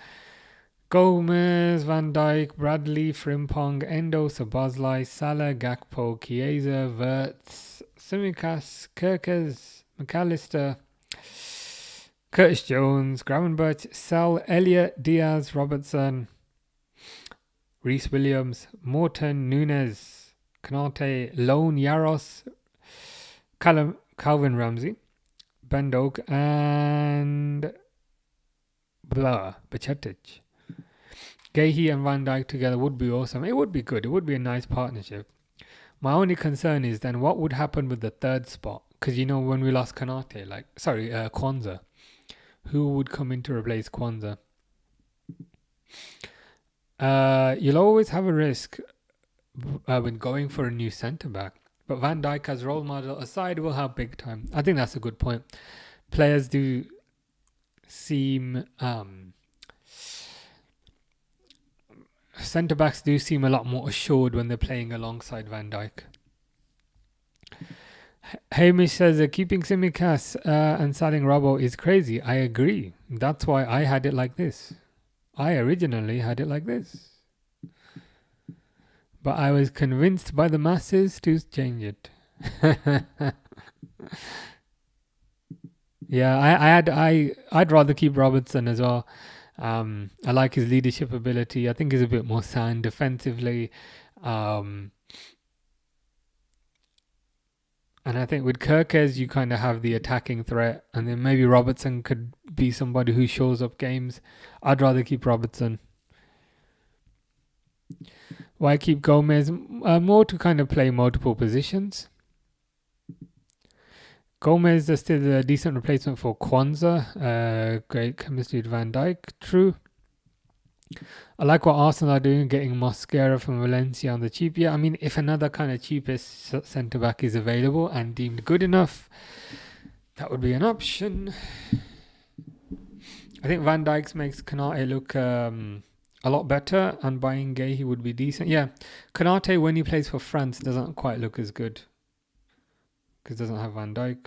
Gomez, Van Dijk, Bradley, Frimpong, Endo, Szoboszlai, Salah, Gakpo, Chiesa, Wirtz, Tsimikas, Kirkes, McAllister, Curtis Jones, Gravenberch, Sal, Elliot, Diaz, Robertson, Reece Williams, Morton, Nunes, Konate, Lone, Yaros, Calvin Ramsey, Ben Doak, and Bajcetic. Gehi and Van Dijk together would be awesome. It would be good. It would be a nice partnership. My only concern is then what would happen with the third spot? Because you know when we lost Konate, Kwanzaa, who would come in to replace Kwanzaa? You'll always have a risk when going for a new centre back. But Van Dijk as role model aside will have big time. I think that's a good point. Players do seem... centre-backs do seem a lot more assured when they're playing alongside Van Dijk. Hamish says keeping Tsimikas and selling Robbo is crazy. I agree. That's why I had it like this. I originally had it like this. But I was convinced by the masses to change it. Yeah, I'd rather keep Robertson as well. I like his leadership ability. I think he's a bit more sound defensively. And I think with Kirkes, you kind of have the attacking threat. And then maybe Robertson could be somebody who shows up games. I'd rather keep Robertson. Why keep Gomez? More to kind of play multiple positions. Gomez is still a decent replacement for Kwanzaa. Great chemistry with Van Dijk. True. I like what Arsenal are doing, getting Mosquera from Valencia on the cheap. Yeah, I mean, if another kind of cheapest centre-back is available and deemed good enough, that would be an option. I think Van Dijk makes Konate look a lot better, and buying Gay, he would be decent. Yeah, Konate, when he plays for France, doesn't quite look as good because doesn't have Van Dijk.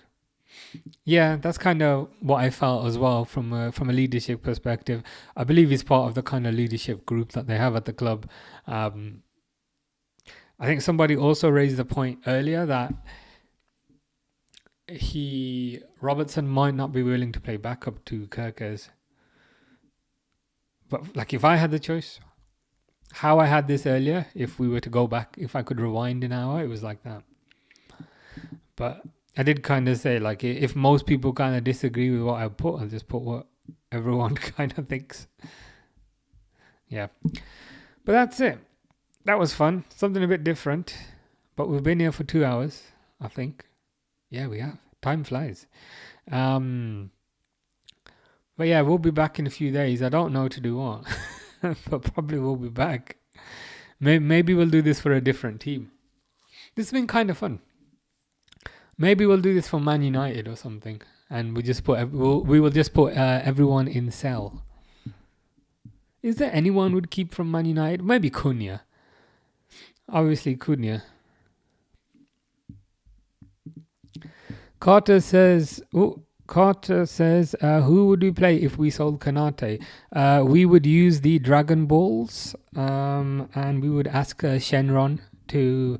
Yeah, that's kind of what I felt as well from a leadership perspective. I believe he's part of the kind of leadership group that they have at the club. I think somebody also raised the point earlier that Robertson might not be willing to play backup to Kerkez. But like, if I had the choice, how I had this earlier, if we were to go back, if I could rewind an hour, it was like that. But I did kind of say, like, if most people kind of disagree with what I put, I'll just put what everyone kind of thinks. Yeah. But that's it. That was fun. Something a bit different. But we've been here for 2 hours, I think. Yeah, we have. Time flies. But yeah, we'll be back in a few days. I don't know to do what. But probably we'll be back. Maybe we'll do this for a different team. This has been kind of fun. Maybe we'll do this for Man United or something, and we will just put everyone in cell. Is there anyone would keep from Man United? Maybe Cunha. Obviously Cunha. Carter says, who would we play if we sold Konate? We would use the Dragon Balls, and we would ask Shenron to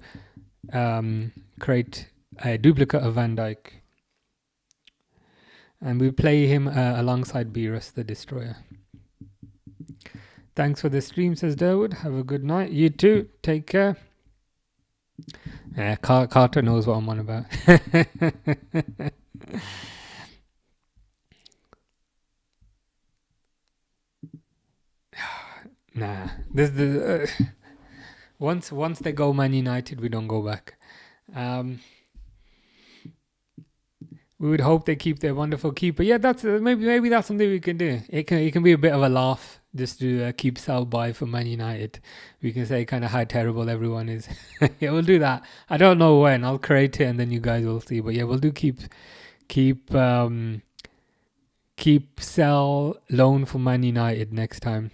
create a duplicate of Van Dijk. And we play him alongside Beerus, the Destroyer. Thanks for the stream, says Durwood. Have a good night. You too. Take care. Carter knows what I'm on about. Nah. Once they go Man United, we don't go back. We would hope they keep their wonderful keeper. Yeah, that's maybe that's something we can do. It can be a bit of a laugh just to keep Sal by for Man United. We can say kind of how terrible everyone is. Yeah, we'll do that. I don't know when. I'll create it and then you guys will see. But yeah, we'll do keep Sal loan for Man United next time.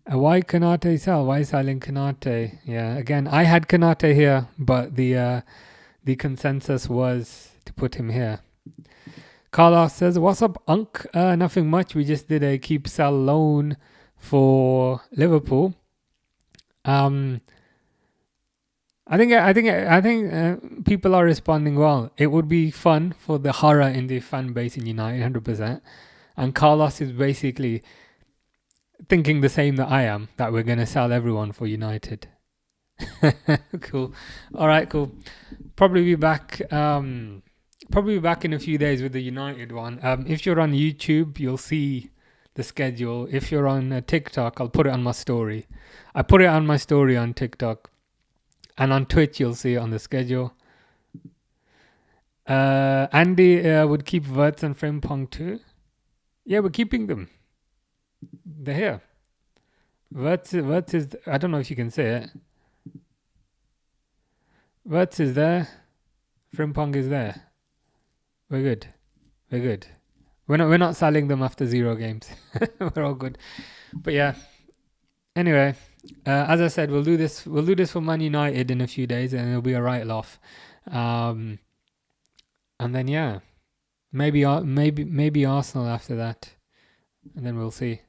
Why Konate sell? Why selling Konate? Yeah, again, I had Konate here, but the consensus was to put him here. Carlos says, "What's up, Unk? Nothing much. We just did a keep sell loan for Liverpool. I think people are responding well. It would be fun for the horror in the fan base in United, 100%. And Carlos is basically thinking the same that I am, that we're gonna sell everyone for United." Cool. All right, cool. Probably be back in a few days with the United one. If you're on YouTube, you'll see the schedule. If you're on TikTok, I'll put it on my story. I put it on my story on TikTok, and on Twitch you'll see it on the schedule. Andy would keep Verts and Frimpong too. Yeah, we're keeping them. They're here. Verts is, I don't know if you can say it. Verts is there. Frimpong is there. We're good. We're not selling them after 0 games. We're all good. But yeah. Anyway, as I said, we'll do this for Man United in a few days, and it'll be a write-off. And then yeah, maybe Arsenal after that, and then we'll see.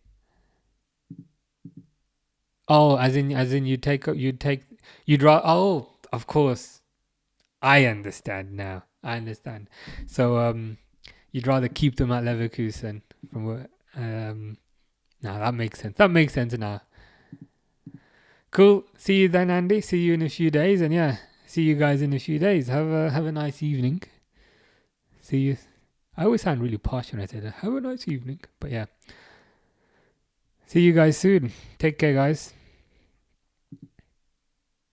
Oh, as in you draw. Oh, of course. I understand now. So you'd rather keep them at Leverkusen from what? No, that makes sense. That makes sense now. Cool. See you then, Andy. See you in a few days, and yeah, see you guys in a few days. Have a nice evening. See you. I always sound really posh when I say that. Have a nice evening. But yeah. See you guys soon. Take care, guys.